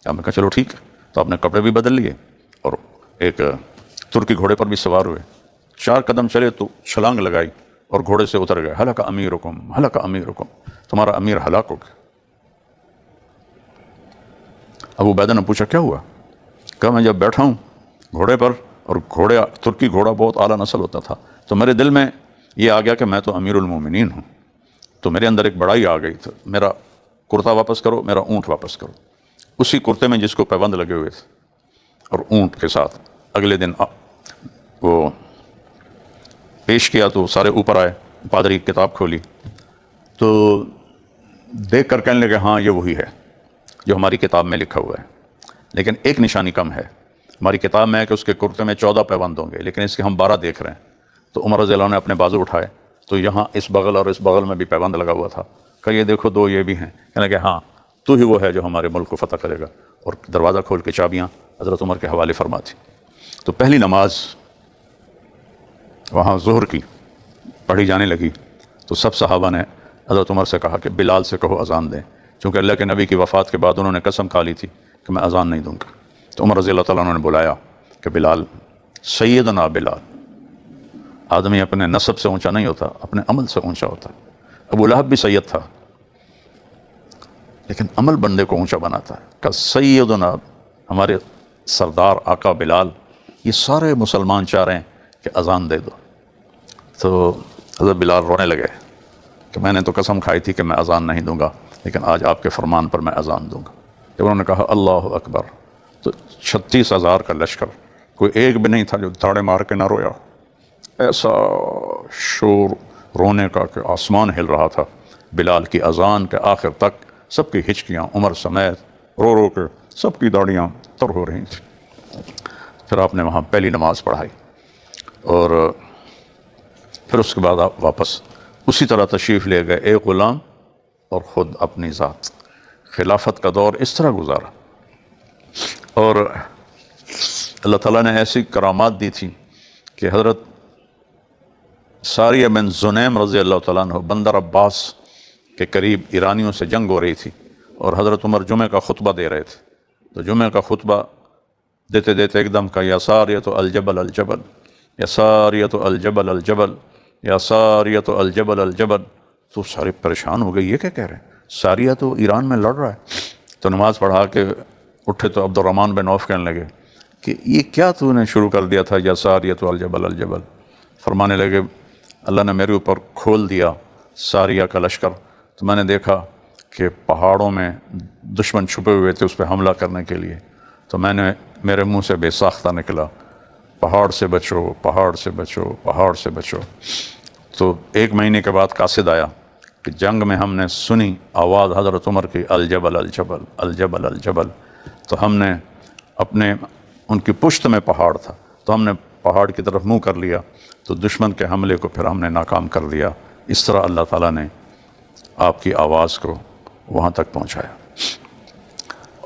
ہم نے کہا چلو ٹھیک ہے، تو آپ نے کپڑے بھی بدل لیے اور ایک ترکی گھوڑے پر بھی سوار ہوئے، 4 قدم چلے تو چھلانگ لگائی اور گھوڑے سے اتر گئے، ہلک امیرکم ہلک امیرکم، تمہارا امیر ہلاک ہو گیا۔ ابو عبیدہ نے پوچھا کیا ہوا؟ کہا میں جب بیٹھا ہوں گھوڑے پر، اور ترکی گھوڑا بہت اعلیٰ نسل ہوتا تھا، تو میرے دل میں یہ آ گیا کہ میں تو امیر المومنین ہوں، تو میرے اندر ایک بڑائی آ گئی تھی، میرا کرتا واپس کرو، میرا اونٹ واپس کرو۔ اسی کرتے میں جس کو پیبند لگے ہوئے تھے اور اونٹ کے ساتھ اگلے دن وہ پیش کیا تو سارے اوپر آئے، پادری کتاب کھولی تو دیکھ کر کہنے لگے ہاں یہ وہی ہے جو ہماری کتاب میں لکھا ہوا ہے، لیکن ایک نشانی کم ہے، ہماری کتاب میں ہے کہ اس کے کرتے میں 14 پیبند ہوں گے لیکن اس کے ہم 12 دیکھ رہے ہیں۔ تو عمر رضی اللہ عنہ نے اپنے بازو اٹھائے تو یہاں اس بغل اور اس بغل میں بھی پیبند لگا ہوا تھا، کہ یہ دیکھو 2 یہ بھی ہیں، کہنے لگے ہاں تو ہی وہ ہے جو ہمارے ملک کو فتح کرے گا، اور دروازہ کھول کے چابیاں حضرت عمر کے حوالے فرما تھی۔ تو پہلی نماز وہاں ظہر کی پڑھی جانے لگی تو سب صحابہ نے حضرت عمر سے کہا کہ بلال سے کہو اذان دیں، چونکہ اللہ کے نبی کی وفات کے بعد انہوں نے قسم کھا لی تھی کہ میں اذان نہیں دوں گا۔ تو عمر رضی اللہ تعالیٰ عنہ نے بلایا کہ بلال، سیدنا بلال، آدمی اپنے نسب سے اونچا نہیں ہوتا، اپنے عمل سے اونچا ہوتا ہے۔ ابو لہب بھی سید تھا، لیکن عمل بندے کو اونچا بناتا ہے. کہ سیدنا ہمارے سردار آقا بلال، یہ سارے مسلمان چاہ رہے ہیں کہ اذان دے دو. تو حضرت بلال رونے لگے کہ میں نے تو قسم کھائی تھی کہ میں اذان نہیں دوں گا، لیکن آج آپ کے فرمان پر میں اذان دوں گا. جب انہوں نے کہا اللہ اکبر، تو 36,000 کا لشکر، کوئی ایک بھی نہیں تھا جو دھاڑے مار کے نہ رویا. ایسا شور رونے کا کہ آسمان ہل رہا تھا. بلال کی اذان کے آخر تک سب کی ہچکیاں عمر سمیت رو رو کے سب کی داڑیاں تر ہو رہی تھیں. پھر آپ نے وہاں پہلی نماز پڑھائی، اور پھر اس کے بعد آپ واپس اسی طرح تشریف لے گئے، ایک غلام اور خود اپنی ذات. خلافت کا دور اس طرح گزارا. اور اللہ تعالیٰ نے ایسی کرامات دی تھی کہ حضرت ساریہ بن زنیم رضی اللہ تعالیٰ عنہ بندر عباس کے قریب ایرانیوں سے جنگ ہو رہی تھی، اور حضرت عمر جمعہ کا خطبہ دے رہے تھے. تو جمعہ کا خطبہ دیتے دیتے ایک دم کا یا ساریۃ الجبل الجبل، یا ساریۃ الجبل الجبل، یا ساریۃ الجبل الجبل. تو سارے پریشان ہو گئے، یہ کیا کہہ رہے ہیں؟ ساریہ تو ایران میں لڑ رہا ہے. تو نماز پڑھا کے اٹھے تو عبد الرحمن بن عوف کہنے لگے کہ یہ کیا تو نے شروع کر دیا تھا یا ساریۃ الجبل الجبل؟ فرمانے لگے اللہ نے میرے اوپر کھول دیا ساریہ کا لشکر، تو میں نے دیکھا کہ پہاڑوں میں دشمن چھپے ہوئے تھے اس پہ حملہ کرنے کے لیے. تو میرے منہ سے بے ساختہ نکلا، پہاڑ سے بچو، پہاڑ سے بچو، پہاڑ سے بچو. تو 1 مہینے کے بعد قاصد آیا کہ جنگ میں ہم نے سنی آواز حضرت عمر کی الجبل الجبل الجبل الجبل. تو ہم نے ان کی پشت میں پہاڑ تھا، تو ہم نے پہاڑ کی طرف منہ کر لیا، تو دشمن کے حملے کو پھر ہم نے ناکام کر دیا. اس طرح اللہ تعالیٰ نے آپ کی آواز کو وہاں تک پہنچایا.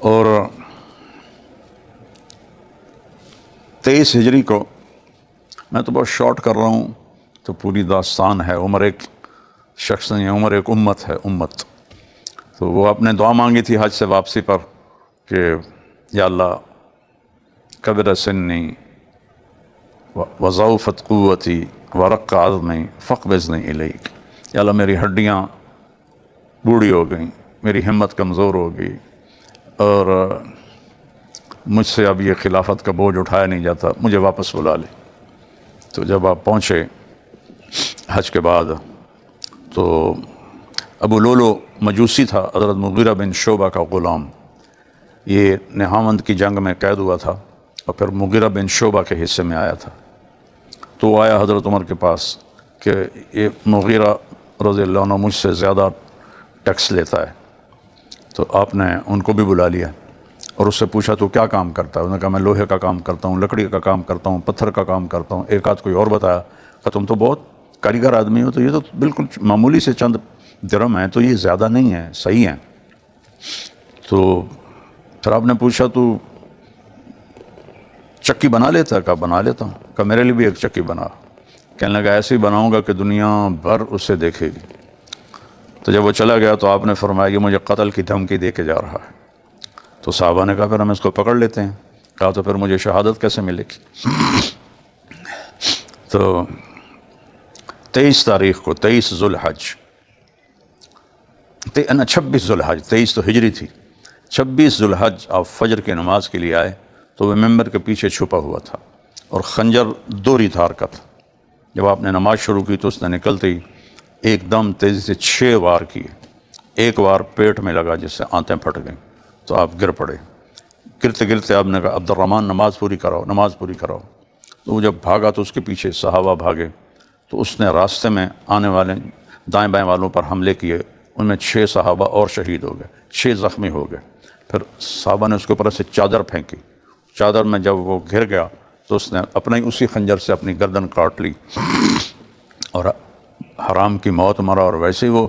اور 23 ہجری کو، میں تو بہت شارٹ کر رہا ہوں، تو پوری داستان ہے. عمر ایک شخص نہیں ہے، عمر ایک امت ہے، امت. تو وہ آپ نے دعا مانگی تھی حج سے واپسی پر کہ یا اللہ کبر سنی وضعفت قوتی ورق عظمی فاقبضنی الیک. یا اللہ میری ہڈیاں بوڑھی ہو گئیں، میری ہمت کمزور ہو گئی، اور مجھ سے اب یہ خلافت کا بوجھ اٹھایا نہیں جاتا، مجھے واپس بلا لے. تو جب آپ پہنچے حج کے بعد، تو ابو لولو مجوسی تھا، حضرت مغیرہ بن شعبہ کا غلام. یہ نہاوند کی جنگ میں قید ہوا تھا اور پھر مغیرہ بن شعبہ کے حصے میں آیا تھا. تو وہ آیا حضرت عمر کے پاس کہ یہ مغیرہ رضی اللہ عنہ مجھ سے زیادہ ٹیکس لیتا ہے. تو آپ نے ان کو بھی بلا لیا اور اس سے پوچھا تو کیا کام کرتا ہے؟ انہوں نے کہا میں لوہے کا کام کرتا ہوں، لکڑی کا کام کرتا ہوں، پتھر کا کام کرتا ہوں. ایک آدھ کوئی اور بتایا کہ تم تو بہت کاریگر آدمی ہو، تو یہ تو بالکل معمولی سے چند درم ہیں، تو یہ زیادہ نہیں ہے، صحیح ہیں. تو پھر آپ نے پوچھا تو چکی بنا لیتا ہے؟ کہا بنا لیتا ہوں. کہا میرے لیے بھی ایک چکی بنا. کہنے لگا ایسے ہی بناؤں گا کہ دنیا بھر اسے دیکھے گی. تو جب وہ چلا گیا تو آپ نے فرمایا یہ مجھے قتل کی دھمکی دے کے جا رہا ہے. تو صحابہ نے کہا پھر ہم اس کو پکڑ لیتے ہیں. کہا تو پھر مجھے شہادت کیسے ملے گی؟ تو 23 تاریخ کو، 23 ذوالحج، 26 ذوالحج، 23 تو ہجری تھی، 26 ذوالحج آپ فجر کی نماز کے لیے آئے تو وہ ممبر کے پیچھے چھپا ہوا تھا اور خنجر دوری دھار کا تھا. جب آپ نے نماز شروع کی تو اس نے نکلتے ہی ایک دم تیزی سے 6 وار کیے. ایک وار پیٹ میں لگا جس سے آنتیں پھٹ گئیں تو آپ گر پڑے. گرتے گرتے آپ نے کہا عبد الرحمن نماز پوری کراؤ، نماز پوری کراؤ. تو وہ جب بھاگا تو اس کے پیچھے صحابہ بھاگے، تو اس نے راستے میں آنے والے دائیں بائیں والوں پر حملے کیے. ان میں 6 صحابہ اور شہید ہو گئے، 6 زخمی ہو گئے. پھر صحابہ نے اس کے اوپر سے چادر پھینکی. چادر میں جب وہ گر گیا تو اس نے اپنے ہی اسی خنجر سے اپنی گردن کاٹ لی اور حرام کی موت مرا. اور ویسے ہی وہ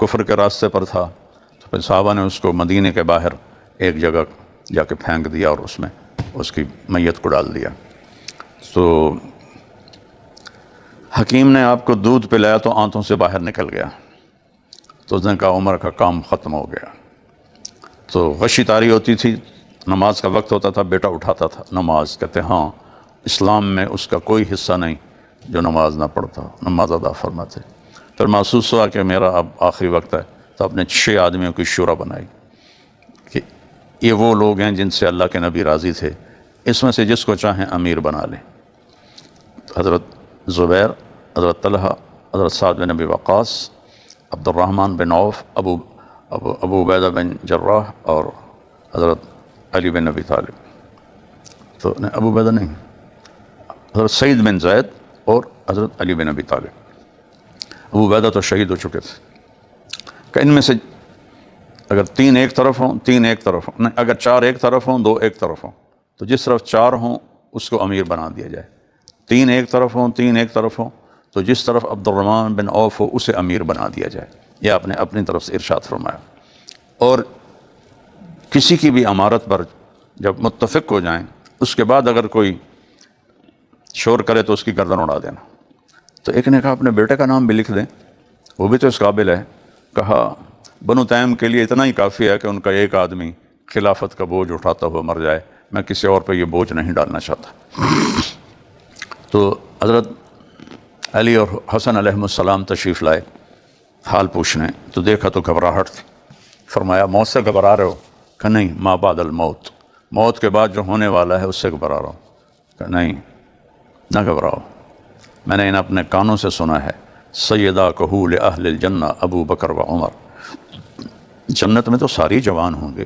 کفر کے راستے پر تھا. تو پھر صحابہ نے اس کو مدینے کے باہر ایک جگہ جا کے پھینک دیا اور اس میں اس کی میت کو ڈال دیا. تو حکیم نے آپ کو دودھ پلایا تو آنتوں سے باہر نکل گیا. تو اس نے کہا عمر کا کام ختم ہو گیا. تو غشی طاری ہوتی تھی، نماز کا وقت ہوتا تھا، بیٹا اٹھاتا تھا نماز. کہتے ہاں اسلام میں اس کا کوئی حصہ نہیں جو نماز نہ پڑھتا، نماز ادا فرماتے. پھر محسوس ہوا کہ میرا اب آخری وقت ہے، تو اپنے 6 آدمیوں کی شورا بنائی. یہ وہ لوگ ہیں جن سے اللہ کے نبی راضی تھے، اس میں سے جس کو چاہیں امیر بنا لیں۔ حضرت زبیر، حضرت طلحہ، حضرت سعد بن ابی وقاص، عبد الرحمن بن عوف، ابو عبیدہ بن جراح اور حضرت علی بن ابی طالب۔ تو نہیں، ابو عبیدہ نہیں، حضرت سعید بن زید اور حضرت علی بن ابی طالب۔ ابو عبیدہ تو شہید ہو چکے تھے کہ ان میں سے اگر 3 ایک طرف ہوں، 3 ایک طرف ہوں، نہیں اگر 4 ایک طرف ہوں، 2 ایک طرف ہوں، تو جس طرف 4 ہوں اس کو امیر بنا دیا جائے۔ 3 ایک طرف ہوں، 3 ایک طرف ہوں، تو جس طرف عبد الرحمن بن عوف ہو اسے امیر بنا دیا جائے۔ یہ آپ نے اپنی طرف سے ارشاد فرمایا۔ اور کسی کی بھی امارت پر جب متفق ہو جائیں، اس کے بعد اگر کوئی شور کرے تو اس کی گردن اڑا دینا۔ تو ایک نے کہا اپنے بیٹے کا نام بھی لکھ دیں، وہ بھی تو اس قابل ہے۔ کہا بنو تیم کے لیے اتنا ہی کافی ہے کہ ان کا ایک آدمی خلافت کا بوجھ اٹھاتا ہوا مر جائے، میں کسی اور پہ یہ بوجھ نہیں ڈالنا چاہتا۔ تو حضرت علی اور حسن علیہ السلام تشریف لائے حال پوچھنے، تو دیکھا تو گھبراہٹ تھی۔ فرمایا موت سے گھبرا رہے ہو؟ کہ نہیں، ما بعد الموت، موت کے بعد جو ہونے والا ہے اس سے گھبرا رہا ہوں۔ کہ نہیں، نہ گھبراؤ، میں نے انہیں اپنے کانوں سے سنا ہے، سیدہ کہول اہل الجنہ ابو بکر و عمر۔ جنت میں تو ساری جوان ہوں گے،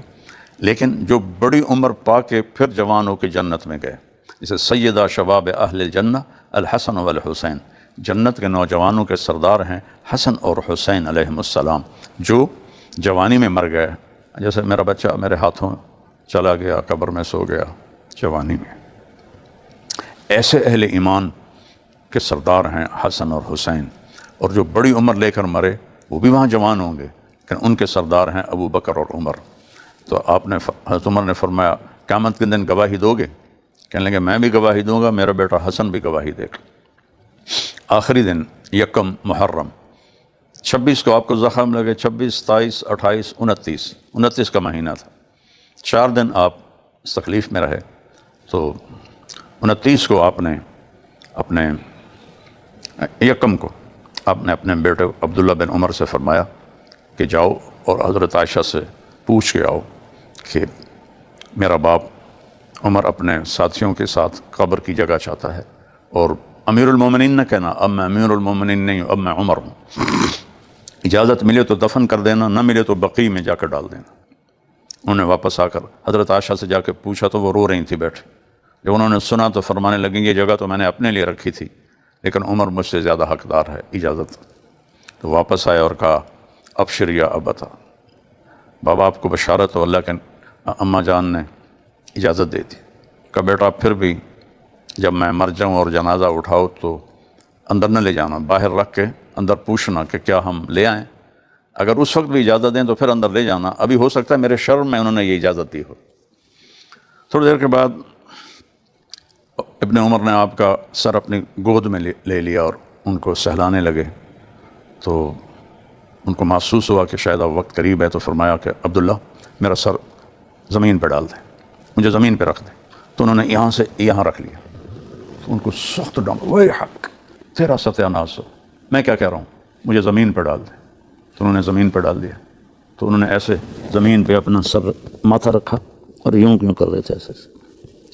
لیکن جو بڑی عمر پا کے پھر جوان ہو کے جنت میں گئے، جیسے سیدہ شباب اہل الجنہ الحسن والحسین، جنت کے نوجوانوں کے سردار ہیں حسن اور حسین علیہم السلام، جو جوانی میں مر گئے۔ جیسے میرا بچہ میرے ہاتھوں چلا گیا، قبر میں سو گیا جوانی میں، ایسے اہل ایمان کے سردار ہیں حسن اور حسین۔ اور جو بڑی عمر لے کر مرے وہ بھی وہاں جوان ہوں گے، لیکن ان کے سردار ہیں ابو بکر اور عمر۔ تو آپ نے حضرت عمر نے فرمایا قیامت کے دن گواہی دو گے؟ کہنے لگے میں بھی گواہی دوں گا، میرا بیٹا حسن بھی گواہی دے گا۔ آخری دن یکم محرم، 26 کو آپ کو زخم لگے، 26، 27، 28، 29 کا مہینہ تھا، 4 دن آپ اس تکلیف میں رہے۔ تو 29 کو آپ نے اپنے یکم کو آپ نے اپنے بیٹے عبداللہ بن عمر سے فرمایا کہ جاؤ اور حضرت عائشہ سے پوچھ کے آؤ کہ میرا باپ عمر اپنے ساتھیوں کے ساتھ قبر کی جگہ چاہتا ہے، اور امیر المومنین نہ کہنا، اب میں امیر المومنین نہیں ہوں، اب میں عمر ہوں۔ اجازت ملے تو دفن کر دینا، نہ ملے تو بقیع میں جا کر ڈال دینا۔ انہوں نے واپس آ کر حضرت عائشہ سے جا کے پوچھا تو وہ رو رہی تھی بیٹھے۔ جب انہوں نے سنا تو فرمانے لگیں یہ جگہ تو میں نے اپنے لیے رکھی تھی، لیکن عمر مجھ سے زیادہ حقدار ہے، اجازت۔ تو واپس آئے اور کہا ابشر یا ابتا، بابا آپ کو بشارت ہو، اللہ کے اماں جان نے اجازت دے دی۔ کہ بیٹا پھر بھی جب میں مر جاؤں اور جنازہ اٹھاؤ تو اندر نہ لے جانا، باہر رکھ کے اندر پوچھنا کہ کیا ہم لے آئیں، اگر اس وقت بھی اجازت دیں تو پھر اندر لے جانا، ابھی ہو سکتا ہے میرے شرم میں انہوں نے یہ اجازت دی ہو۔ تھوڑی دیر کے بعد ابن عمر نے آپ کا سر اپنی گود میں لے لیا اور ان کو سہلانے لگے، تو ان کو محسوس ہوا کہ شاید اب وقت قریب ہے، تو فرمایا کہ عبداللہ میرا سر زمین پہ ڈال دیں، مجھے زمین پہ رکھ دیں۔ تو انہوں نے یہاں سے یہاں رکھ لیا، تو ان کو سخت ڈانٹا، وہ حق تیرا ستیہ ناس ہو، میں کیا کہہ رہا ہوں، مجھے زمین پہ ڈال دیں۔ تو انہوں نے زمین پہ ڈال دیا، تو انہوں نے ایسے زمین پہ اپنا سر ماتھا رکھا اور یوں کیوں کر رہے تھے ایسے،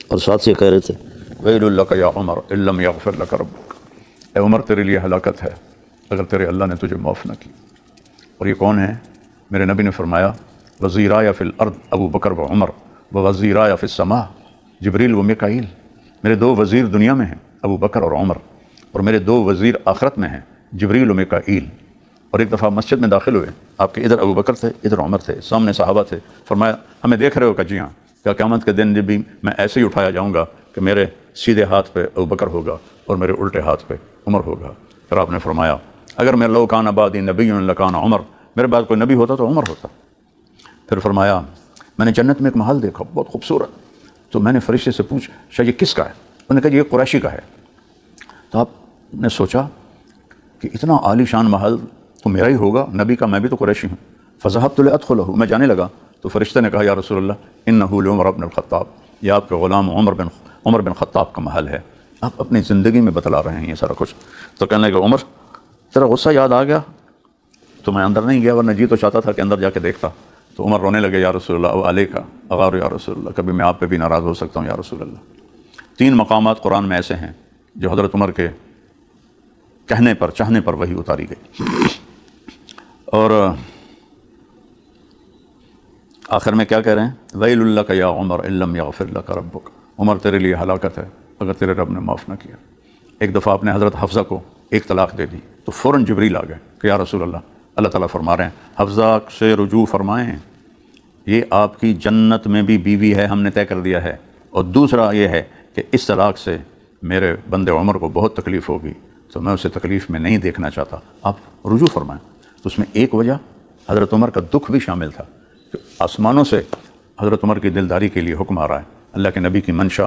اور ساتھ یہ کہہ رہے تھے ویل لک یا عمر ان لم یغفر لک ربک، اے عمر تیرے لیے ہلاکت ہے اگر تیرے اللہ نے تجھے معاف نہ کی۔ اور یہ کون ہے؟ میرے نبی نے فرمایا وزیرای فی الارض ابو بکر و عمر و وزیرای فی السماء جبریل و میکائیل، میرے 2 وزیر دنیا میں ہیں ابو بکر اور عمر، اور میرے 2 وزیر آخرت میں ہیں جبریل و میکائیل۔ اور ایک دفعہ مسجد میں داخل ہوئے، آپ کے ادھر ابو بکر تھے، ادھر عمر تھے، سامنے صحابہ تھے۔ فرمایا ہمیں دیکھ رہے ہو؟ کہ جی ہاں۔ کیا قیامت کے دن بھی میں ایسے ہی اٹھایا جاؤں گا کہ میرے سیدھے ہاتھ پہ ابو بکر ہوگا اور میرے الٹے ہاتھ پہ عمر ہوگا؟ پھر آپ نے فرمایا اگر میں لو کان بعدی نبی لکان عمر، میرے بعد کوئی نبی ہوتا تو عمر ہوتا۔ پھر فرمایا میں نے جنت میں ایک محل دیکھا بہت خوبصورت، تو میں نے فرشتے سے پوچھا یہ کس کا ہے؟ انہوں نے کہا یہ قریشی کا ہے۔ تو آپ نے سوچا کہ اتنا عالی شان محل تو میرا ہی ہوگا، نبی کا، میں بھی تو قریشی ہوں۔ فذهبت لادخله، میں جانے لگا تو فرشتے نے کہا یا رسول اللہ انه لعمر بن الخطاب، یہ آپ کے غلام عمر بن خطاب کا محل ہے، آپ اپنی زندگی میں بتلا رہے ہیں یہ سارا کچھ۔ تو کہنے لگا عمر تیرا غصہ یاد آ گیا؟ تو میں اندر نہیں گیا، ورنہ جی تو چاہتا تھا کہ اندر جا کے دیکھتا۔ تو عمر رونے لگے، یا رسول اللہ علیہ کا اغار یا رسول اللہ، کبھی میں آپ پہ بھی ناراض ہو سکتا ہوں یا رسول اللہ۔ 3 مقامات قرآن میں ایسے ہیں جو حضرت عمر کے کہنے پر چاہنے پر وحی اتاری گئی۔ اور آخر میں کیا کہہ رہے ہیں؟ ویل لک یا عمر ان لم یغفر لک ربک، عمر تیرے لیے ہلاکت ہے اگر تیرے رب نے معاف نہ کیا۔ ایک دفعہ آپ نے حضرت حفصہ کو ایک طلاق دے دی تو فوراً جبریل آ گئے کہ یا رسول اللہ، اللہ تعالیٰ فرما رہے ہیں حفصہ سے رجوع فرمائیں، یہ آپ کی جنت میں بھی بیوی ہے، ہم نے طے کر دیا ہے، اور دوسرا یہ ہے کہ اس طلاق سے میرے بندے عمر کو بہت تکلیف ہوگی تو میں اسے تکلیف میں نہیں دیکھنا چاہتا، آپ رجوع فرمائیں۔ تو اس میں ایک وجہ حضرت عمر کا دکھ بھی شامل تھا کہ آسمانوں سے حضرت عمر کی دلداری کے لیے حکم آ رہا ہے، اللہ کے نبی کی منشا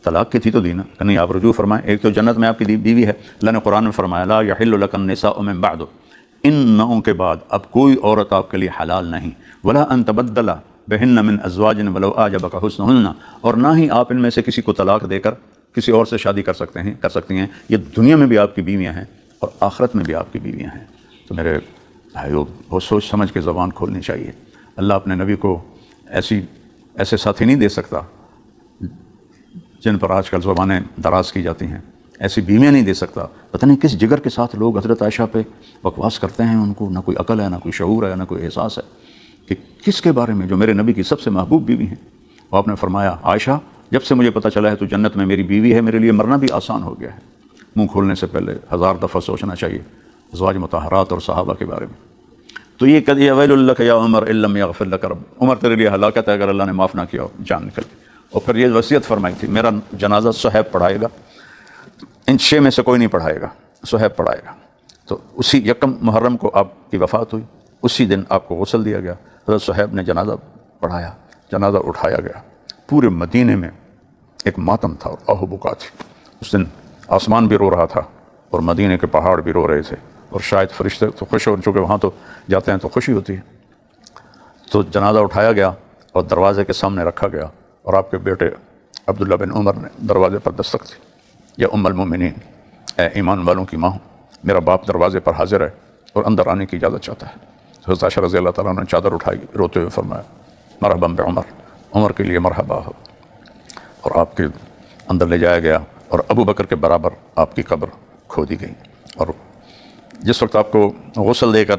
طلاق کی تھی تو دینا کہ نہیں آپ رجوع فرمائیں، ایک تو جنت میں آپ کی بیوی ہے، اللہ نے قرآن میں فرمایا لا یحل لک النساء من بعد، ان نؤں کے بعد اب کوئی عورت آپ کے لیے حلال نہیں، ولا ان تبدل بہن من ازواج ولو اعجبک حسنہن، اور نہ ہی آپ ان میں سے کسی کو طلاق دے کر کسی اور سے شادی کر سکتی ہیں، یہ دنیا میں بھی آپ کی بیویاں ہیں اور آخرت میں بھی آپ کی بیویاں ہیں۔ تو میرے بھائیو بہت سوچ سمجھ کے زبان کھولنی چاہیے۔ اللہ اپنے نبی کو ایسے ساتھی نہیں دے سکتا جن پر آج کل زبانیں دراز کی جاتی ہیں، ایسی بیویاں نہیں دے سکتا۔ پتہ نہیں کس جگر کے ساتھ لوگ حضرت عائشہ پہ بکواس کرتے ہیں، ان کو نہ کوئی عقل ہے، نہ کوئی شعور ہے، نہ کوئی احساس ہے کہ کس کے بارے میں، جو میرے نبی کی سب سے محبوب بیوی ہیں۔ وہ آپ نے فرمایا عائشہ جب سے مجھے پتہ چلا ہے تو جنت میں میری بیوی ہے، میرے لیے مرنا بھی آسان ہو گیا ہے۔ منہ کھولنے سے پہلے 1000 دفعہ سوچنا چاہیے ازواج مطہرات اور صحابہ کے بارے میں۔ تو یہ کہہ دیا ویل لک یا عمر ان لم یغفر لک رب، عمر تیرے لیے ہلاکت ہے اگر اللہ نے معاف نہ کیا، جان نکل گئی۔ اور پھر یہ وصیت فرمائی تھی میرا جنازہ صہیب پڑھائے گا، ان 6 میں سے کوئی نہیں پڑھائے گا، صہیب پڑھائے گا۔ تو اسی 1 محرم کو آپ کی وفات ہوئی، اسی دن آپ کو غسل دیا گیا، حضرت صہیب نے جنازہ پڑھایا، جنازہ اٹھایا گیا۔ پورے مدینے میں ایک ماتم تھا اور آہ و بکا تھی۔ اس دن آسمان بھی رو رہا تھا اور مدینے کے پہاڑ بھی رو رہے تھے، اور شاید فرشتے تو خوش ہو، چونکہ وہاں تو جاتے ہیں تو خوشی ہوتی ہے۔ تو جنازہ اٹھایا گیا اور دروازے کے سامنے رکھا گیا، اور آپ کے بیٹے عبداللہ بن عمر نے دروازے پر دستک دی، یا ام المؤمنین، اے ایمان والوں کی ماں، میرا باپ دروازے پر حاضر ہے اور اندر آنے کی اجازت چاہتا ہے۔ حضرت عائشہ رضی اللہ تعالیٰ نے چادر اٹھائی، روتے ہوئے فرمایا مرحبا بعمر، عمر کے لیے مرحبا ہو، اور آپ کے اندر لے جایا گیا، اور ابو بکر کے برابر آپ کی قبر کھو دی گئی۔ اور جس وقت آپ کو غسل دے کر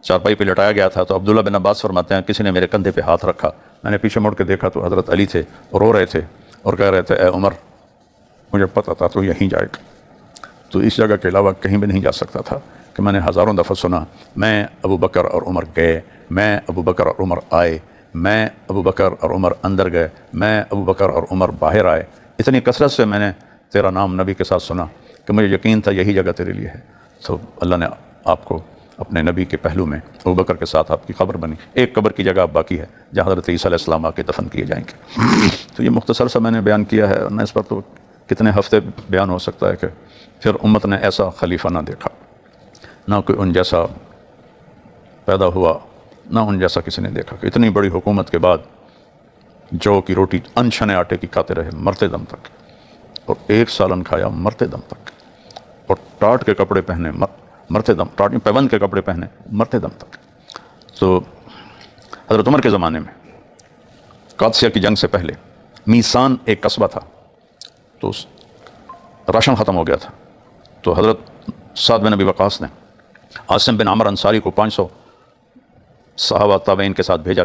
چارپائی پہ لٹایا گیا تھا تو عبداللہ بن عباس فرماتے ہیں کسی نے میرے کندھے پہ ہاتھ رکھا، میں نے پیچھے مڑ کے دیکھا تو حضرت علی تھے، اور رو رہے تھے اور کہہ رہے تھے اے عمر مجھے پتہ تھا تو یہیں جائے گا، تو اس جگہ کے علاوہ کہیں بھی نہیں جا سکتا تھا، کہ میں نے ہزاروں دفعہ سنا میں ابو بکر اور عمر گئے، میں ابو بکر اور عمر آئے، میں ابو بکر اور عمر اندر گئے، میں ابو بکر اور عمر باہر آئے، اتنی کثرت سے میں نے تیرا نام نبی کے ساتھ سنا کہ مجھے یقین تھا یہی جگہ تیرے لیے ہے۔ تو اللہ نے آپ کو اپنے نبی کے پہلو میں ابو بکر کے ساتھ آپ کی قبر بنی، ایک قبر کی جگہ اب باقی ہے جہاں حضرت عیسیٰ علیہ السلام آ کے دفن کیے جائیں گے۔ تو یہ مختصر سا میں نے بیان کیا ہے، اور نہ اس پر تو کتنے ہفتے بیان ہو سکتا ہے، کہ پھر امت نے ایسا خلیفہ نہ دیکھا، نہ کوئی ان جیسا پیدا ہوا، نہ ان جیسا کسی نے دیکھا، کہ اتنی بڑی حکومت کے بعد جو کی روٹی انشنے آٹے کی کھاتے رہے مرتے دم تک، اور 1 سالن کھایا مرتے دم تک، اور ٹاٹ کے کپڑے پہنے مرتے دم، ٹاٹ پیبند کے کپڑے پہنے مرتے دم تک۔ تو حضرت عمر کے زمانے میں قادسیہ کی جنگ سے پہلے میسان ایک قصبہ تھا، تو راشن ختم ہو گیا تھا، تو حضرت سعد بن ابی وقاص نے عاصم بن عمر انصاری کو 500 صحابہ تابعین کے ساتھ بھیجا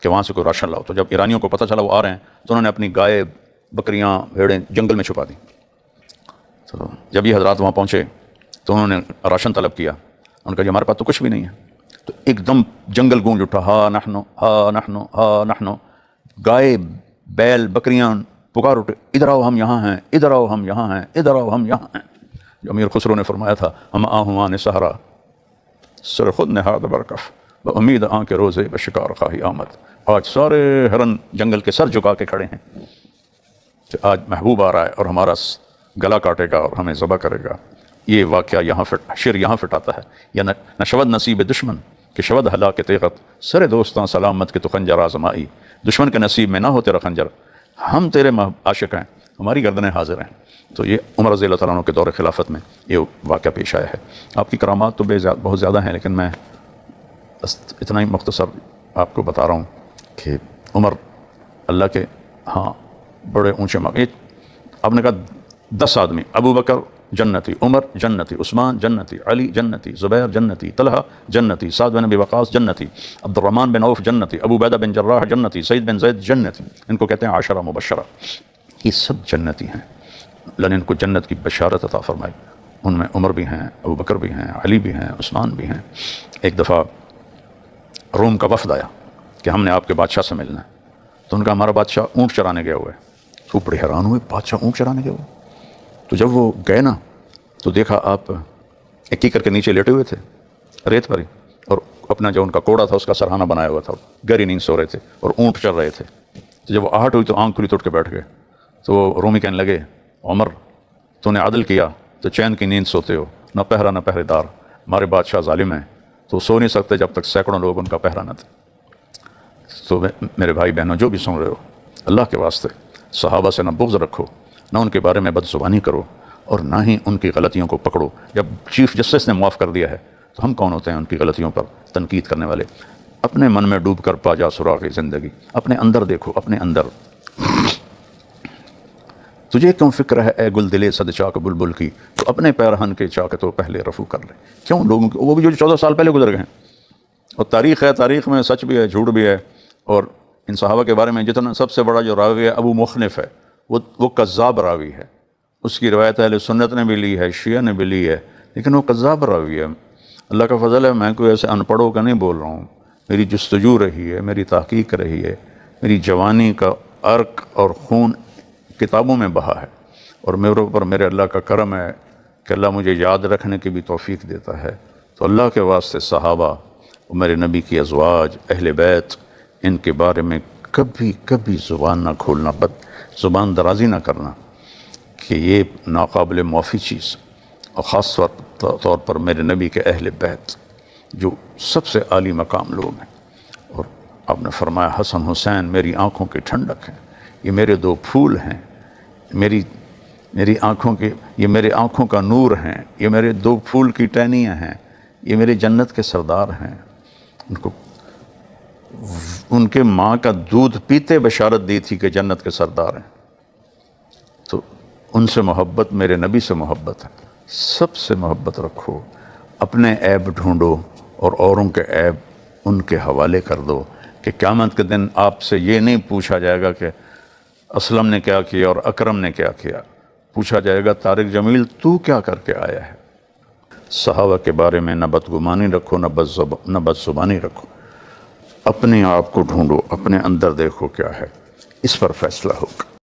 کہ وہاں سے کوئی راشن لاؤ۔ تو جب ایرانیوں کو پتہ چلا وہ آ رہے ہیں تو انہوں نے اپنی گائے، بکریاں، بھیڑیں جنگل میں چھپا دیں۔ تو جب یہ حضرات وہاں پہنچے تو انہوں نے راشن طلب کیا، ان کا ہمارے پاس تو کچھ بھی نہیں ہے۔ تو ایک دم جنگل گونج اٹھا، ہا نحنو ہا نحنو ہا نحنو، گائے، بیل، بکریاں پکار اٹھے ادھر آؤ ہم یہاں ہیں، ادھر آؤ ہم یہاں ہیں، ادھر آؤ ہم یہاں ہیں۔ جو امیر خسرو نے فرمایا تھا ہم آہوان سہرا سر خود نہاد برکف و امید آن کے روزے بشکار خواہی آمد۔ آج سارے ہرن جنگل کے سر جھکا کے کھڑے ہیں کہ آج محبوب آ رہا ہے اور ہمارا گلا کاٹے گا اور ہمیں ذبح کرے گا۔ یہ واقعہ یہاں شعر یہاں فٹاتا ہے، یا نشود نصیب دشمن کہ شود ہلاک تیغت سر دوستاں سلامت کے تو خنجر آزمائی، دشمن کے نصیب میں نہ ہو تیرا خنجر، ہم تیرے عاشق ہیں، ہماری گردنیں حاضر ہیں۔ تو یہ عمر رضی اللہ تعالیٰ عنہ کے دور خلافت میں یہ واقعہ پیش آیا ہے۔ آپ کی کرامات تو بہت زیادہ ہیں، لیکن میں اتنا ہی مختصر آپ کو بتا رہا ہوں کہ عمر اللہ کے ہاں بڑے اونچے مقام. آپ نے کہا 10 آدمی، ابو بکر جنتی، عمر جنتی، عثمان جنتی، علی جنتی، زبیر جنتی، طلحہ جنتی، سعد بن ابی وقاص جنتی، عبد الرحمن بن عوف جنتی، ابو عبیدہ بن جراح جنتی، سعید بن زید جنتی. ان کو کہتے ہیں عشرہ مبشرہ. یہ سب جنتی ہیں. اللہ نے ان کو جنت کی بشارت عطا فرمائی. ان میں عمر بھی ہیں، ابو بکر بھی ہیں، علی بھی ہیں، عثمان بھی ہیں. ایک دفعہ روم کا وفد آیا کہ ہم نے آپ کے بادشاہ سے ملنا ہے. تو ان کا ہمارا بادشاہ اونٹ چرانے گیا ہوا ہے. تو بڑے حیران ہوئے، بادشاہ اونٹ چرانے گیا ہوا. تو جب وہ گئے نا تو دیکھا آپ ایک کیکر کے نیچے لیٹے ہوئے تھے ریت پر ہی، اور اپنا جو ان کا کوڑا تھا اس کا سرہانہ بنایا ہوا تھا. گہری نیند سو رہے تھے اور اونٹ چل رہے تھے. تو جب وہ آہٹ ہوئی تو آنکھ کھلی تو اٹھ کے بیٹھ گئے. تو وہ رومی کہنے لگے عمر تو نے عدل کیا تو چین کی نیند سوتے ہو، نہ پہرا نہ پہرے دار. ہمارے بادشاہ ظالم ہیں تو سو نہیں سکتے جب تک سینکڑوں لوگ ان کا پہرا نہ تھے. تو میرے بھائی بہنوں جو بھی سن رہے ہو، اللہ کے واسطے صحابہ سے نہ بغض رکھو، نہ ان کے بارے میں بد زبانی کرو، اور نہ ہی ان کی غلطیوں کو پکڑو. جب چیف جسٹس نے معاف کر دیا ہے تو ہم کون ہوتے ہیں ان کی غلطیوں پر تنقید کرنے والے؟ اپنے من میں ڈوب کر پا جا سراغ زندگی. اپنے اندر دیکھو، اپنے اندر. تجھے کیوں فکر ہے اے گل دلے صد چاک بلبل کی، تو اپنے پیرہن کے چاک تو پہلے رفو کر لے. کیوں لوگوں کی، وہ بھی جو 14 سال پہلے گزر گئے ہیں. اور تاریخ ہے، تاریخ میں سچ بھی ہے، جھوٹ بھی ہے. اور ان صحابہ کے بارے میں جتنا سب سے بڑا جو راوی ہے ابو مخنف ہے، وہ کذاب راوی ہے. اس کی روایت اہل سنت نے بھی لی ہے، شیعہ نے بھی لی ہے، لیکن وہ کذاب راوی ہے. اللہ کا فضل ہے میں کوئی ایسے ان پڑھوں کا نہیں بول رہا ہوں. میری جستجو رہی ہے، میری تحقیق رہی ہے، میری جوانی کا عرق اور خون کتابوں میں بہا ہے. اور میرے اوپر میرے اللہ کا کرم ہے کہ اللہ مجھے یاد رکھنے کی بھی توفیق دیتا ہے. تو اللہ کے واسطے صحابہ، میرے نبی کی ازواج، اہل بیت، ان کے بارے میں کبھی کبھی زبان نہ کھولنا، زبان درازی نہ کرنا کہ یہ ناقابل معافی چیز. اور خاص طور پر میرے نبی کے اہل بیت جو سب سے عالی مقام لوگ ہیں. اور آپ نے فرمایا حسن حسین میری آنکھوں کی ٹھنڈک ہیں، یہ میرے 2 پھول ہیں، میری آنکھوں کے، یہ میرے آنکھوں کا نور ہیں، یہ میرے 2 پھول کی ٹہنیاں ہیں، یہ میرے جنت کے سردار ہیں. ان کے ماں کا دودھ پیتے بشارت دی تھی کہ جنت کے سردار ہیں. تو ان سے محبت میرے نبی سے محبت ہے. سب سے محبت رکھو. اپنے عیب ڈھونڈو اور اوروں کے عیب ان کے حوالے کر دو کہ قیامت کے دن آپ سے یہ نہیں پوچھا جائے گا کہ اسلم نے کیا کیا اور اکرم نے کیا کیا. پوچھا جائے گا طارق جمیل تو کیا کر کے آیا ہے. صحابہ کے بارے میں نہ بدگمانی رکھو، نہ بد زبانی رکھو. اپنے آپ کو ڈھونڈو، اپنے اندر دیکھو کیا ہے، اس پر فیصلہ ہوگا.